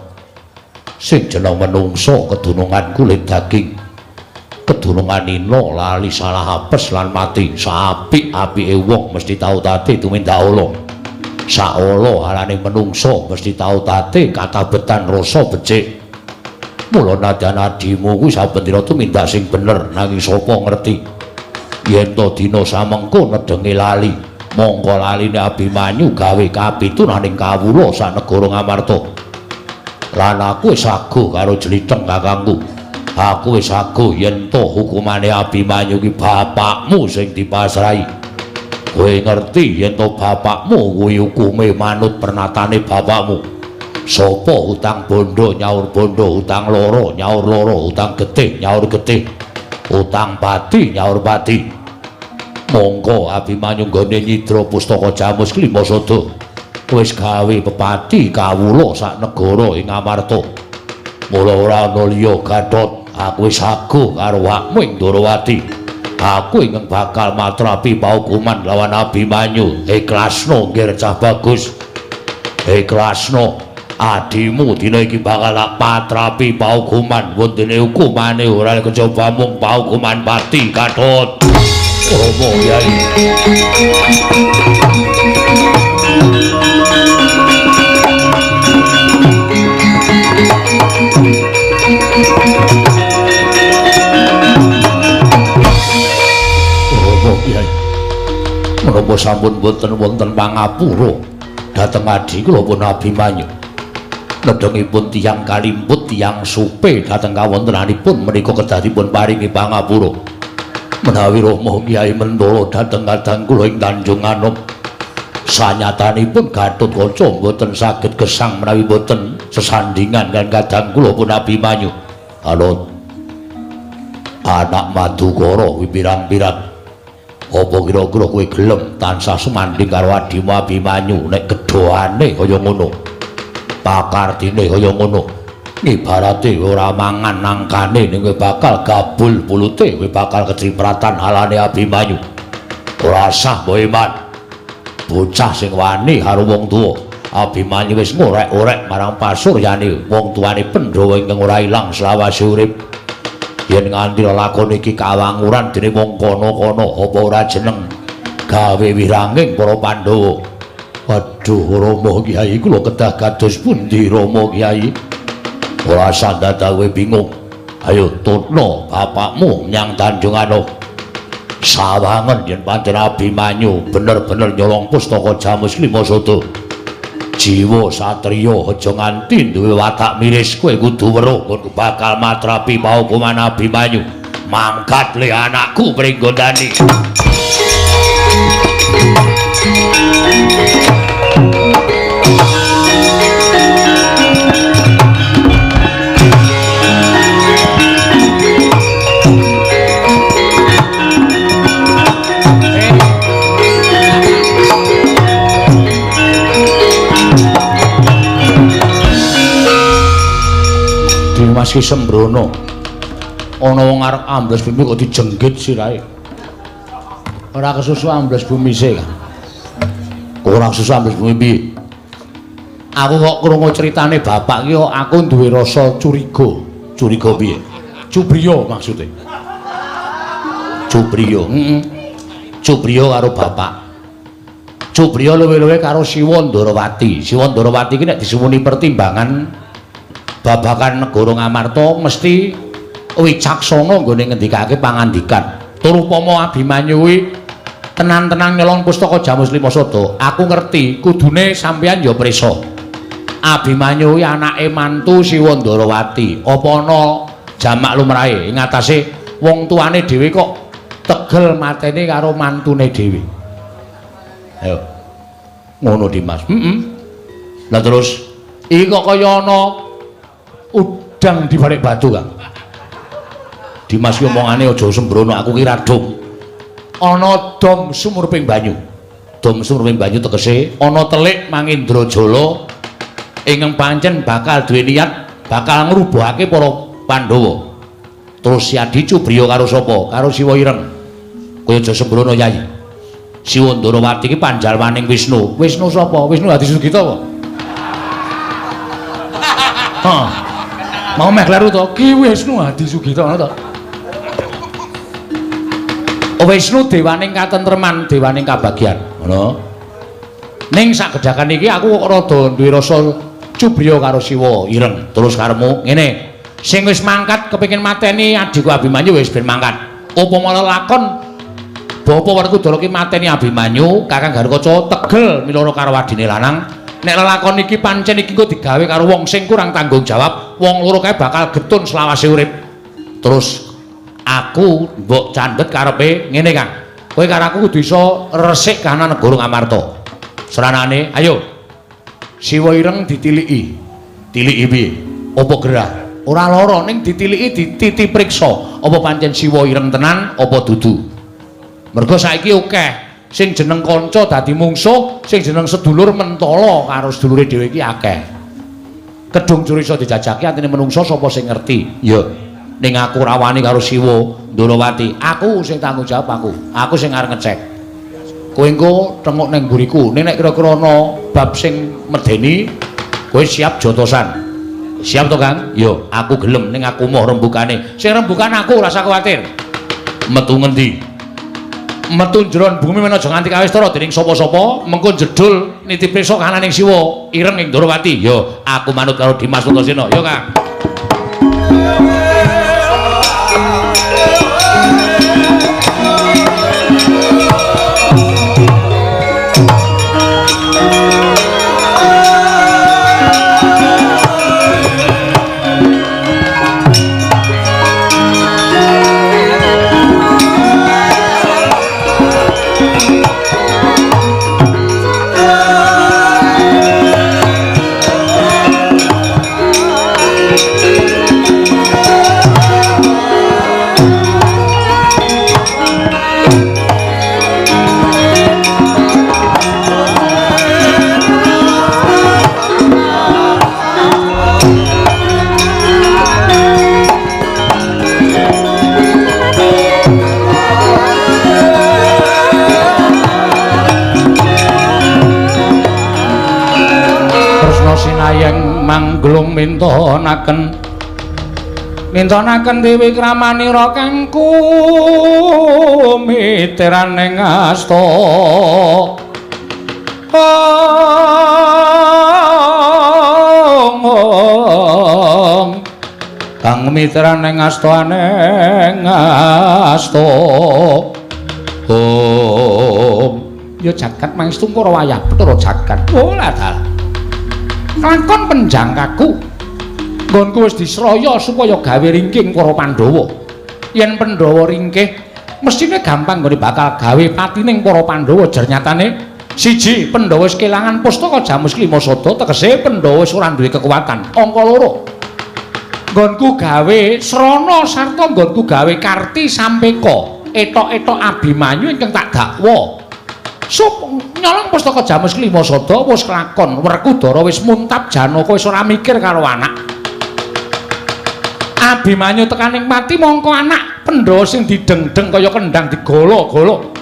Sing jeneng menungsa kedunungan kulit daging. Kedunungan ina lali salah apes lan mati. Saapik-apike wong mesti tau tate tumindak ala. Saala alaning menungsa mesti tau tate katabetan rasa becik. Mula nadyan adimu kuwi saben dina tumindak sing bener, nanging sapa ngerti yen to dina samengko nedenge lali, mongko laline Abimanyu gawe kapitunaning kawula sak negara Ngamarta. Lan aku wis saguh karo jlitheng kakangku. Aku wis saguh yen to hukumane Abimanyu ki bapakmu sing dipasrahi. Kowe ngerti yen to bapakmu kuwi hukume manut pernatane bapakmu. Sapa utang bondo nyaur bondo, utang loro nyaur loro, utang getih nyaur getih, utang pati nyaur pati. Monggo Abimanyu nggone nyidra pustaka Jamus Klima Sada wis gawe pepati kawula sak negara ing Ngamarta. Mula ora ana liya, Gatot, aku wis saguh karo wakmu ing Ndarawati. Aku ingkang bakal matrapi paukuman lawan Abimanyu. Ikhlasno nggih cah bagus. Ikhlasno. Adimu dina iki bakal patrapi paukuman, wontene hukumane ora kejaba mung paukuman pati, Gatot. Rama Kyai. Rama Kyai. Menapa sampun boten wonten pangapura dhateng adi kula pun Abimanyu. Nedhengipun tiyang kalimput tiyang supe dhateng kawontenanipun menika kedah dipun paringi pangapura. menawi Rama Kyai Mentara dhateng kadang kula ing Tanjung Anom sanyatanipun Gatotkaca mboten saged gesang menawi mboten sesandingan kan kadang kula pun Abimanyu. Alon anak Madukara kuwi pirang-pirang apa kira-kira kowe gelem tansah sumandhing karo adimu Abimanyu nek gedhoane kaya ngono pakartine kaya ngono ibarate ora mangan nangkane ning kowe bakal gabul pulute kowe bakal kecipratan halane Abimanyu ora sah Boeman bocah sing wani karo wong tuwa Abimanyu wis ngorek-orek marang pasuryane wong tuane Pandhawa ingkang ora ilang selawase urip yen nganti lakon iki kawanguran dening wong kono-kono apa ora jeneng gawe wiranging para Pandhawa. Waduh Rama Kyai kula kedah kados pundi Rama Kyai? Ora sandata kowe bingung. Ayo tutno bapakmu nyang Tanjung Anom. Sawangen yen pancen Abimanyu bener-bener nyolong pustaka Jamus Lima Sada. Jiwa satriya aja nganti duwe watak miris kowe kudu weruh kowe bakal matrapi paukuman Abimanyu mangkat le anakku pringgondani. Mas Ki Sembrono ana wong arep ambles bumi kok dijenggit sirahe ora kesusu ambles bumi sih kan ora kesusu ambles bumi piye aku kok krungu critane bapak ki kok aku duwe rasa curiga piye cubriya maksude cubriya cubriya karo bapak cubriya luwe-luwe karo Siwa Ndarawati ki nek disuwuni pertimbangan babakan negara Ngamarta mesti wicaksana nggone ngendikake pangandikan. Tur upama Abimanyu kuwi tenan-tenan nyolong pustaka Jamus Lima Sada, aku ngerti kudune sampeyan ya prisa. Abimanyu kuwi anake mantu Siwa Ndarawati. Apa ana jamak lumrahe ing atase wong tuane dhewe kok tegel mateni karo mantune dhewe. Ayo. Ngono Dimas. Lah terus iki kok kaya ana udang di balik batu Kang. Dimas ki omongane aja sembrono aku ki radung. Ana dom sumurping banyu. Dom sumurping banyu tegese ana telik Mangindrajala ingkang pancen bakal duwe niat bakal ngrubuhake para Pandhawa. Terus Siadi Cubriya karo sapa? Karo Siwa Ireng. Kowe aja sembrono Yayi. Siwa Ndarawati ki panjalmaning Wisnu. Wisnu sapa? Wisnu Hadisugita apa? Hah. Mau meh kleru to, ki Wisnu Hadisugita ngono to. Wisnu dewaning katentreman, dewaning kabagyan, ngono. Ning sagedhakan iki aku kok rada duwe rasa cubriya karo Siwa Ireng. Terus karemu ngene, sing wis mangkat kepengin mateni adhiku Abimanyu wis ben mangkat. Upama lelakon Bapa Werkudara ki mateni Abimanyu, Kakang Garukaca tegel miloro karo wadine lanang. Nek lelakon iki pancen iki engko digawe karo wong sing kurang tanggung jawab, wong loro kae bakal getun selawase urip. Terus aku mbok candhet karepe ngene Kang. Kowe karo aku kudu iso resik kahanan negara Ngamarta. Seranane, ayo. Siwa Ireng ditiliki. Tiliki piye? Apa gerah? Ora lara ning ditiliki dititi priksa. Apa pancen Siwa Ireng tenan apa dudu? Mergo saiki akeh sing jeneng kanca dadi mungsuh, sing jeneng sedulur mentala karo sedulure dhewe iki akeh. Kedung curi iso dijajaki atine menungso sapa sing ngerti? Ya. Ning aku rawani karo Siwa Ndarawati. Aku sing tanggung jawab aku. Aku sing arep ngecek. Kowe engko tengok ning mburiku. Nek kira-kira ana bab sing medeni, kowe siap jotosan. Siap to, Kang? Ya, aku gelem ning aku moh rembukane. Sing rembukan aku ora usah kuwatir. Metu ngendi? Metu jeron bumi men aja nganti kawistara dening sapa-sapa mengko jedul nitip prisa kananing Siwa Ireng ing Ndarawati. Ya, aku manut karo Dimas Antasena. Ya, Kang. mintonaken Dewi Kramanira kang kumitiraning asta kang mitiraning astaning asta ya jagat mangstu para wayah Bathara jagat ora dalah lakon penjangkaku nggonku wis disraya supaya gawe ringking para Pandhawa yen Pandhawa ringkih mestine gampang nggone bakal gawe patining para Pandhawa jar nyatane siji Pandhawa wis kelangan pustaka Jamus Klimasada tegese Pandhawa wis ora duwe kekuatan angka loro nggonku gawe srana sarta nggonku gawe karti sampeka etok-etok Abimanyu ingkang tak dakwa sup nyolong pustaka Jamus Klimasada wis kelakon Werkudara wis muntab Janaka wis ora mikir karo anak Abimanyu tekaning mati mongko anak Pandhawa sing dideng-deng kaya kendang digolo-golo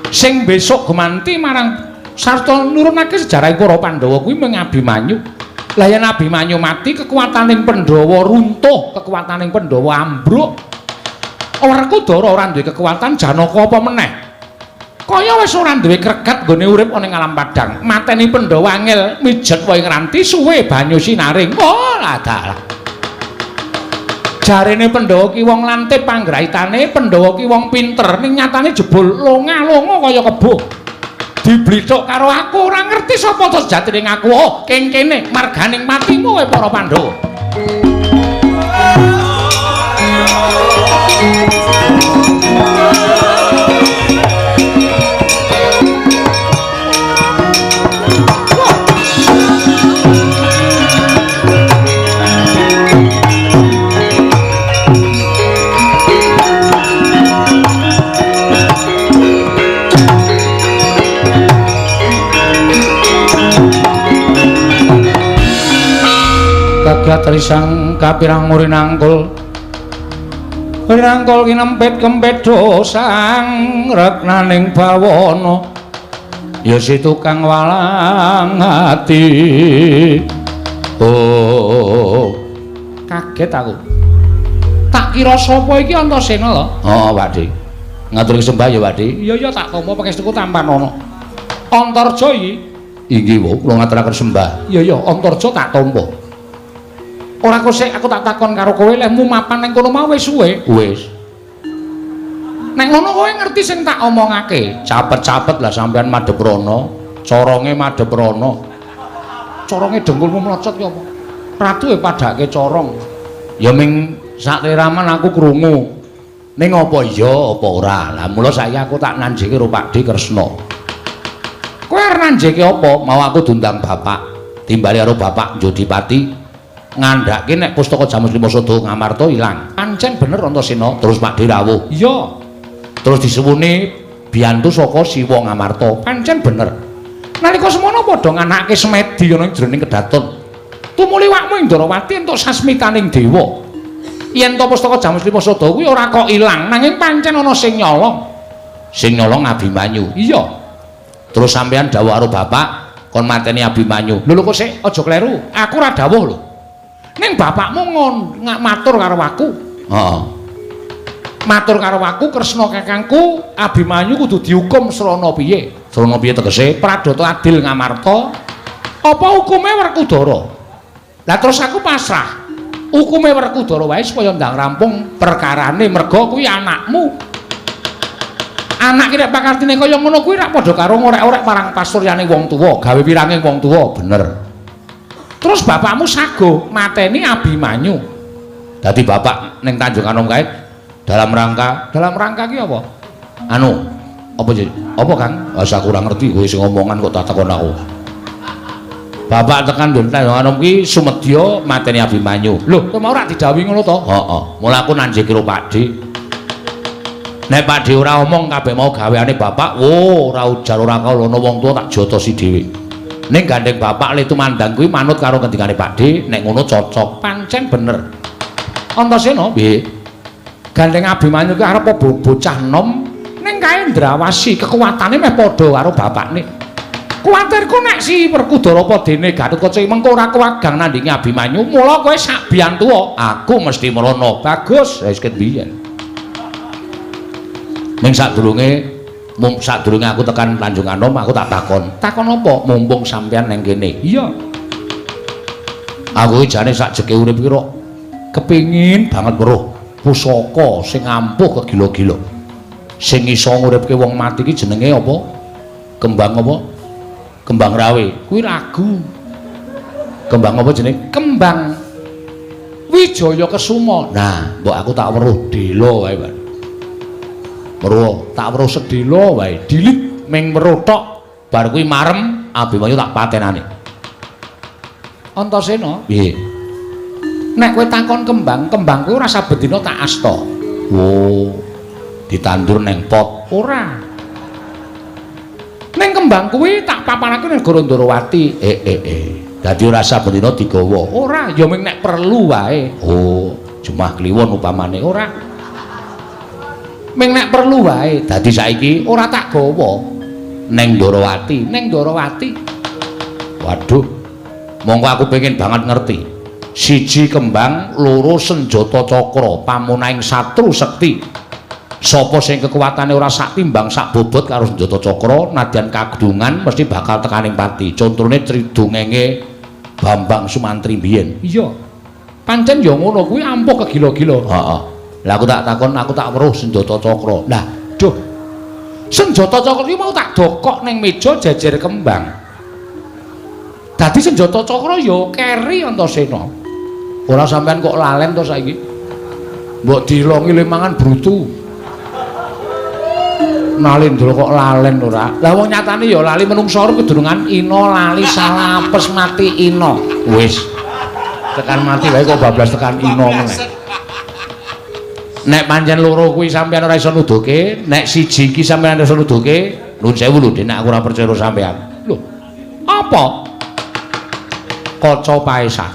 sing besok gumanti marang sarta nurunake sejarah para Pandhawa kuwi mung Abimanyu lah yen Abimanyu mati kekuataning Pandhawa runtuh kekuataning Pandhawa ambruk Werkudara ora duwe kekuatan Janaka apa meneh kaya wis ora duwe kreget nggone urip ana ing alam padang mateni Pandhawa angel mijet wae ngranti suwe banyu sinaring ora dalah jarene Pandhawa ki wong lantip panggraitane Pandhawa ki wong pinter ning nyatane jebul longa-longa kaya kebo diblithuk karo aku ora ngerti sapa to sejatine ngaku oh kene marganing matimu kowe para Pandhawa Trisang kapirang murinangkul rinangkul kinempit kempit dosang reknaning bawana ya si tukang walang hati kaget aku tak kira sapa iki Antasena lho Pakde ngatur sembah ya Pakde iya tak tampa pangestuku tampan ana Antarja iki inggih kula ngaturaken sembah iya Antarja tak tampa ora kok aku tak takon karo kowe lehmu mapan ning kono mau wis suwe wis nek ngono kowe ngerti sing tak omongake capet-capet lah sampean madhep rono coronge madhep rono coronge dengkulmu mlocot ki apa ratu padhake corong ya ming sak liraman aku krungu ning apa iya apa ora lah mula saiki aku tak nanjeke karo Pakde Kresna kowe arep nanjeke apa mau aku diundang bapak timbali karo bapak Jodipati ngandhake nek pustaka Jamus Klimasada Ngamarta ilang. Pancen bener Antasena terus Pakde rawuh. Iya. Terus disuwuni biyantu saka Siwa Ngamarta. Pancen bener. Nalika semono padha nganakake semedi ana ing jroning kedaton. Tumuli wakmu Indrawati entuk sasmitaning dewa. Yen to pustaka Jamus Klimasada kuwi ora kok ilang, nanging pancen ana sing nyolong. Sing nyolong Abimanyu. Iya. Terus sampean dawuh karo bapak kon mateni Abimanyu. Lho kok sik aja kleru. Aku ora dawuh lho. Ning bapakmu matur karo aku. Heeh. Matur karo aku Kresna kakangku, Abimanyu kudu dihukum srana piye? Srana piye tegese? Pradata adil Ngamarta. Apa hukume Werkudara? Lah terus aku pasrah. Hukume Werkudara wae supaya ndang rampung perkarane merga kuwi anakmu. Anak ki nek pakartine kaya ngono kuwi rak padha karo ngorek-orek marang pasuryaning wong tuwa, gawe piranging wong tuwa, bener. Terus bapakmu sago mateni Abimanyu. Dadi bapak ning Tanjung Anom kae dalam rangka ki apa? Anu, apa jadi? Apa Kang? Asa kurang ngerti kowe sing ngomongan kok tak takon aku. Bapak tekan Tanjung Anom ki sumedya mateni Abimanyu. Lho, kok mau ora didhawuhi ngono to? Heeh. Mula aku nanjek karo Pakde. Nek Pakde ora omong kabeh mau gaweane bapak, ora ujar ora kalana wong tuwa tak jotosi dhewe. Ning gandeng bapak le tumandang kuwi manut karo ngendikane Pakde, nek ngono cocok, pancen bener. Antasena piye? Gandeng Abimanyu ki arep bocah nom ning kae Ndrawasi, kekuatane meh padha karo bapakne. kuwatirku nek si Werkudara padene Gatotkaca mengko ora kewagang nandingi Abimanyu, mula kowe sak biyantuwa, aku mesti mrono. Bagus, wis ket biyen. Ning sadurunge aku tekan Tanjung Anom, aku tak takon. Takon apa? Mumpung sampean ning kene. Iya. Aku jane sak jeke urip iki kok kepengin banget weruh pusaka sing ampuh kegila-gila. Sing iso nguripke wong mati iki jenenge apa? Kembang apa? Kembang rawe. Kuwi lagu. Kembang apa jenenge? Kembang Wijaya Kesuma. Nah, mbok aku tak weruh dela wae, Pak. Weruh, tak weruh sedela wae. Dilit ming weruh tok. Bar kuwi marem, Abimanyu tak patenane. Antasena, piye? Nek kowe takon kembang kuwi ora saben dina tak asta. Oh, ditandur neng pot ora. Neng kembang kuwi tak papanake ning Negara Ndarawati. Dadi ora saben dina digawa. Ora, ya ming nek perlu wae. Oh, Jumah Kliwon upamane ora. Ming nek perlu wae. Dadi saiki ora tak gawa neng Ndarawati. Waduh. Monggo aku pengen banget ngerti. Siji kembang, loro senjata cakra, pamunaing satru sekti. Sapa sing kekuatane ora sak timbang sak bobot karo senjata cakra, nadyan kagedungan mesti bakal tekaning pati. Contone Tridungenge Bambang Sumantri biyen. Iya. Pancen ya ngono kuwi ampuh kegila-gila. Heeh. Lah aku tak takon, aku tak weruh senjata cakra. Lah, duh. Senjata cakra iki mau tak dokok ning meja jejer kembang. Dadi senjata cakra ya keri Antasena. Ora sampean kok lalen to saiki. Mbok dilongi le mangan brutu. Nalendra kok lalen ora. Lah wong nyatane ya lali menungsa kedurungan ina lali salapes mati ina. Wis. Tekan mati wae kok bablas tekan ina meneh. Nek pancen loro kuwi sampean ora iso nuduhke, nek siji iki sampean iso nuduhke, nuwun sewu lho nek aku ora percaya sampean. Lho. Apa? Kaca Paesan.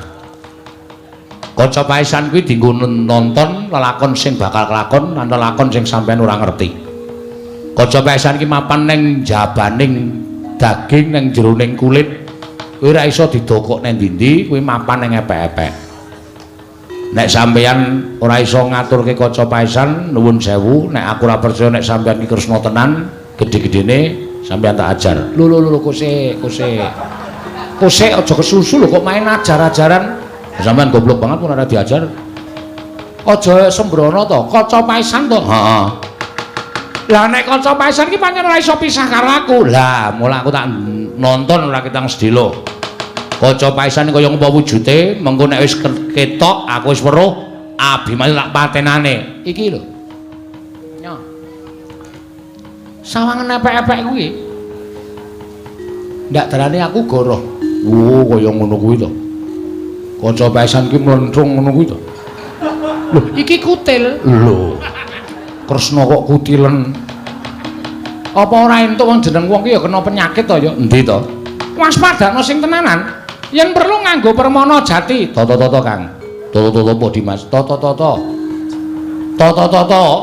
Kaca Paesan kuwi dienggo nonton lelakon sing bakal kelakon lan lelakon sing sampean ora ngerti. Kaca Paesan iki mapan ning jabaning daging ning jeroning kulit. Kuwi ora iso didokok ning ndi-ndi, kuwi mapan ning epek-epek. Nek sampeyan ora iso ngaturke Kaca Paesan, nuwun sewu, nek aku ora percaya nek sampeyan iki Kresna tenan, gedhe-gedhene sampeyan tak ajar. Lho kusik. Kusik aja kesusu lho kok main ajar-ajaran. Sampeyan goblok banget pun ora diajar. Aja sembrono to, Kaca Paesan to. Heeh. Lah nek Kaca Paesan iki pancen ora iso pisah karo aku. Lah, mula aku tak nonton ora ketang sedelo. Kaca Paesan kaya ngapa wujute, mengko nek wis ketok aku wis weruh Abimanyu tak patenane. Iki lho. Nyo. Sawangen epek-epek kuwi. Ndak darane aku goroh. Oh, kaya ngono kuwi to. Kaca Paesan iki mlentrung ngono kuwi to. Lho, iki kutil. Lho. Kresna kok kutilen. Apa ora entuk wong jeneng wong ki ya kena penyakit to ya? Endi to? Waspadakno sing tenanan. Yen perlu nganggo permana jati. Toto Kang. Toto apa Dimas? Toto.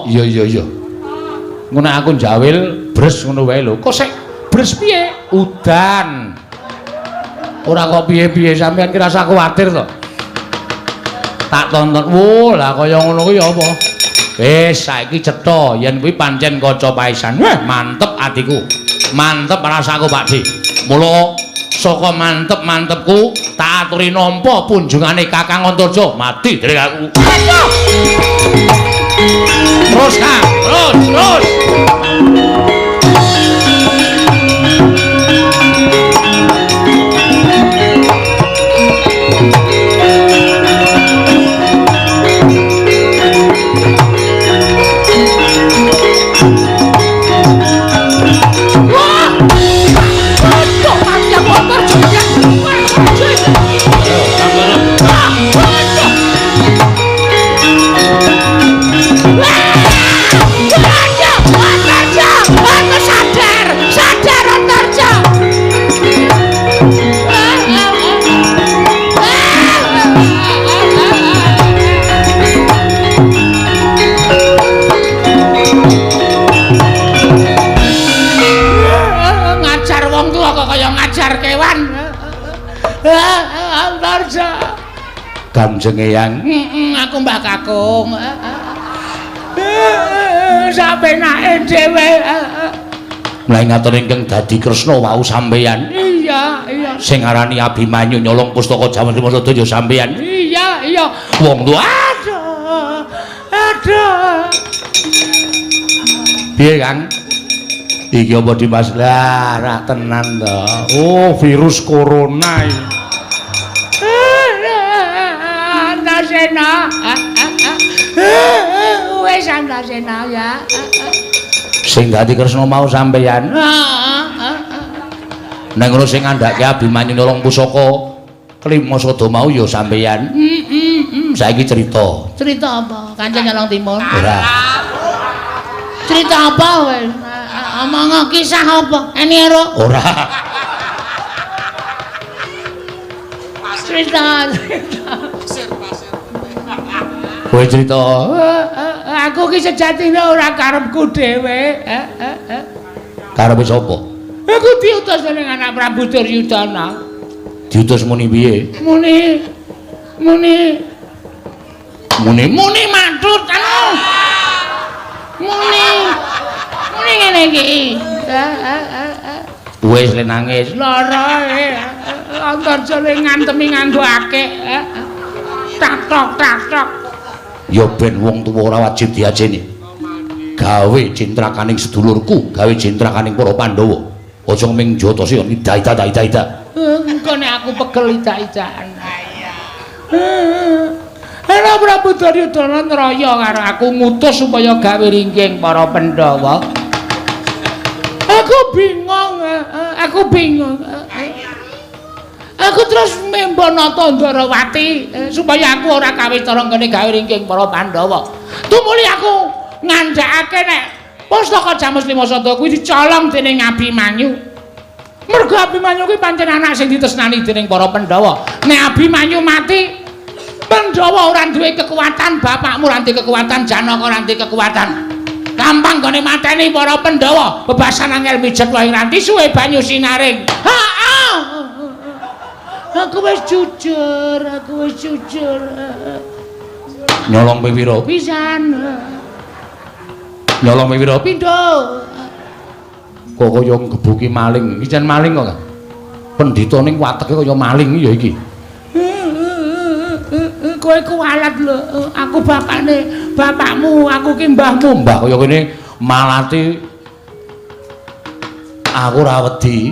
Iya. Ngono aku njawil bres ngono wae lho. Kok sik bres piye? Udan. Ora kok piye-piye sampean ki rasa kuwatir to. Tak tonton. Wo, lah kaya ngono kuwi apa? Wis saiki cetha yen kuwi pancen Kaca Paesan. Wah, mantep atiku. Mantep rasaku, Pakdi. Mula saka mantep-mantepku tak aturi nampa punjungane Kakang Antarja. Mati dari aku. Terus, Kang. Terus. Kanjeng Eyang. Aku Mbah Kakung. Sabenake dhewe. Mulai ngatur ingkang dadi Kresna wau sampeyan. Iya. Sing aranane Abimanyu nyolong pustaka Jaman Dimasada ya sampeyan. Iya. Wong tuwa. Aduh. Piye, Kang? Iki apa Dimas? Lah, ra tenan to. Oh, virus corona iki. Antasena. Wes Antasena ya. Sing dadi Kresna mau sampeyan. Nang ngono sing ngandhake Abimanyu nyolong pusaka Klimasada mau ya sampeyan. Saiki cerita. Cerita apa? Kanjeng Nyolong Timun. Ora. Cerita apa wes? Omong kisah apa? Eniro. Ora. Cerita. Kowe cerita. Aku ki sejatine ora karepku dhewe. Karepe sapa? Aku diutus dening anak Prabu Duryudana. Diutus muni piye? Muni Muni matut anu. Muni ngene iki. wis le nangis. Lara antarjane ngantemi nganggo akeh. Tak tok. Ya ben wong tuwa ora wajib diajeni. Gawe cintrakaning sedulurku, gawe cintrakaning para Pandhawa. Aja ming jotosi ida-ida. Engko nek aku pegel ida-idaan. Ana Prabu Duryudana nraya karo aku ngutus supaya gawe ringking para Pandhawa. Aku bingung. Aku terus membana Tandrawati supaya aku ora kawicara kene gawe ringking para Pandhawa. Tumuli aku ngandhakake nek pustaka Jamus Limasada kuwi dicolong dening Abimanyu. Mergo Abimanyu kuwi pancen anak sing ditresnani dening para Pandhawa. Nek Abimanyu mati, Pandhawa ora duwe kekuatan, bapakmu ora duwe kekuatan, Janaka ora duwe kekuatan. Gampang gone mateni para Pandhawa. Bebasan angel mijet wae nganti suwe banyu sinaring. Aku wis jujur. Nyolong pira? Pisan. Nyolong pira? Pindho. Kok kaya ngebuki maling. Iki jan maling kok, Kang. Pendhita ning wateke kaya maling ya iki. Kowe kuwalat lho. Aku bapakmu, aku ki mbahmu. Mbah kaya kene malati aku ora wedi.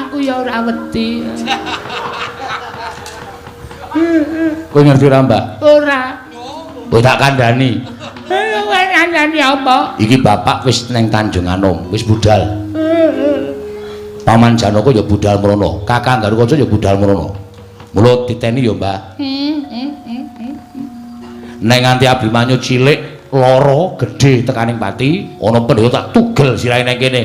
Aku ya ora wedi. Kowe ngerti ora, Mbak? Ora. Kowe tak kandhani. Kowe kandhani apa? Iki bapak wis neng Tanjung Anom, wis budal. Paman Janaka ya budal mrono, Kakang Garukaca ya budal mrono. Mula titeni ya, Mbak. Neng nganti Abimanyu cilik lara gedhe tekaning pati, ana pendhita tak tugel sirahe nang kene.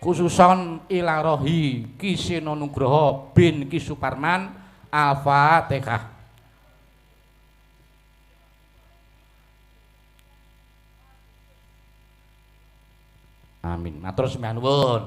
Khususon ilarohi Kisena Nugroho bin Ki Suparman Al-Fatihah. Amin. Matur sembah nuwun.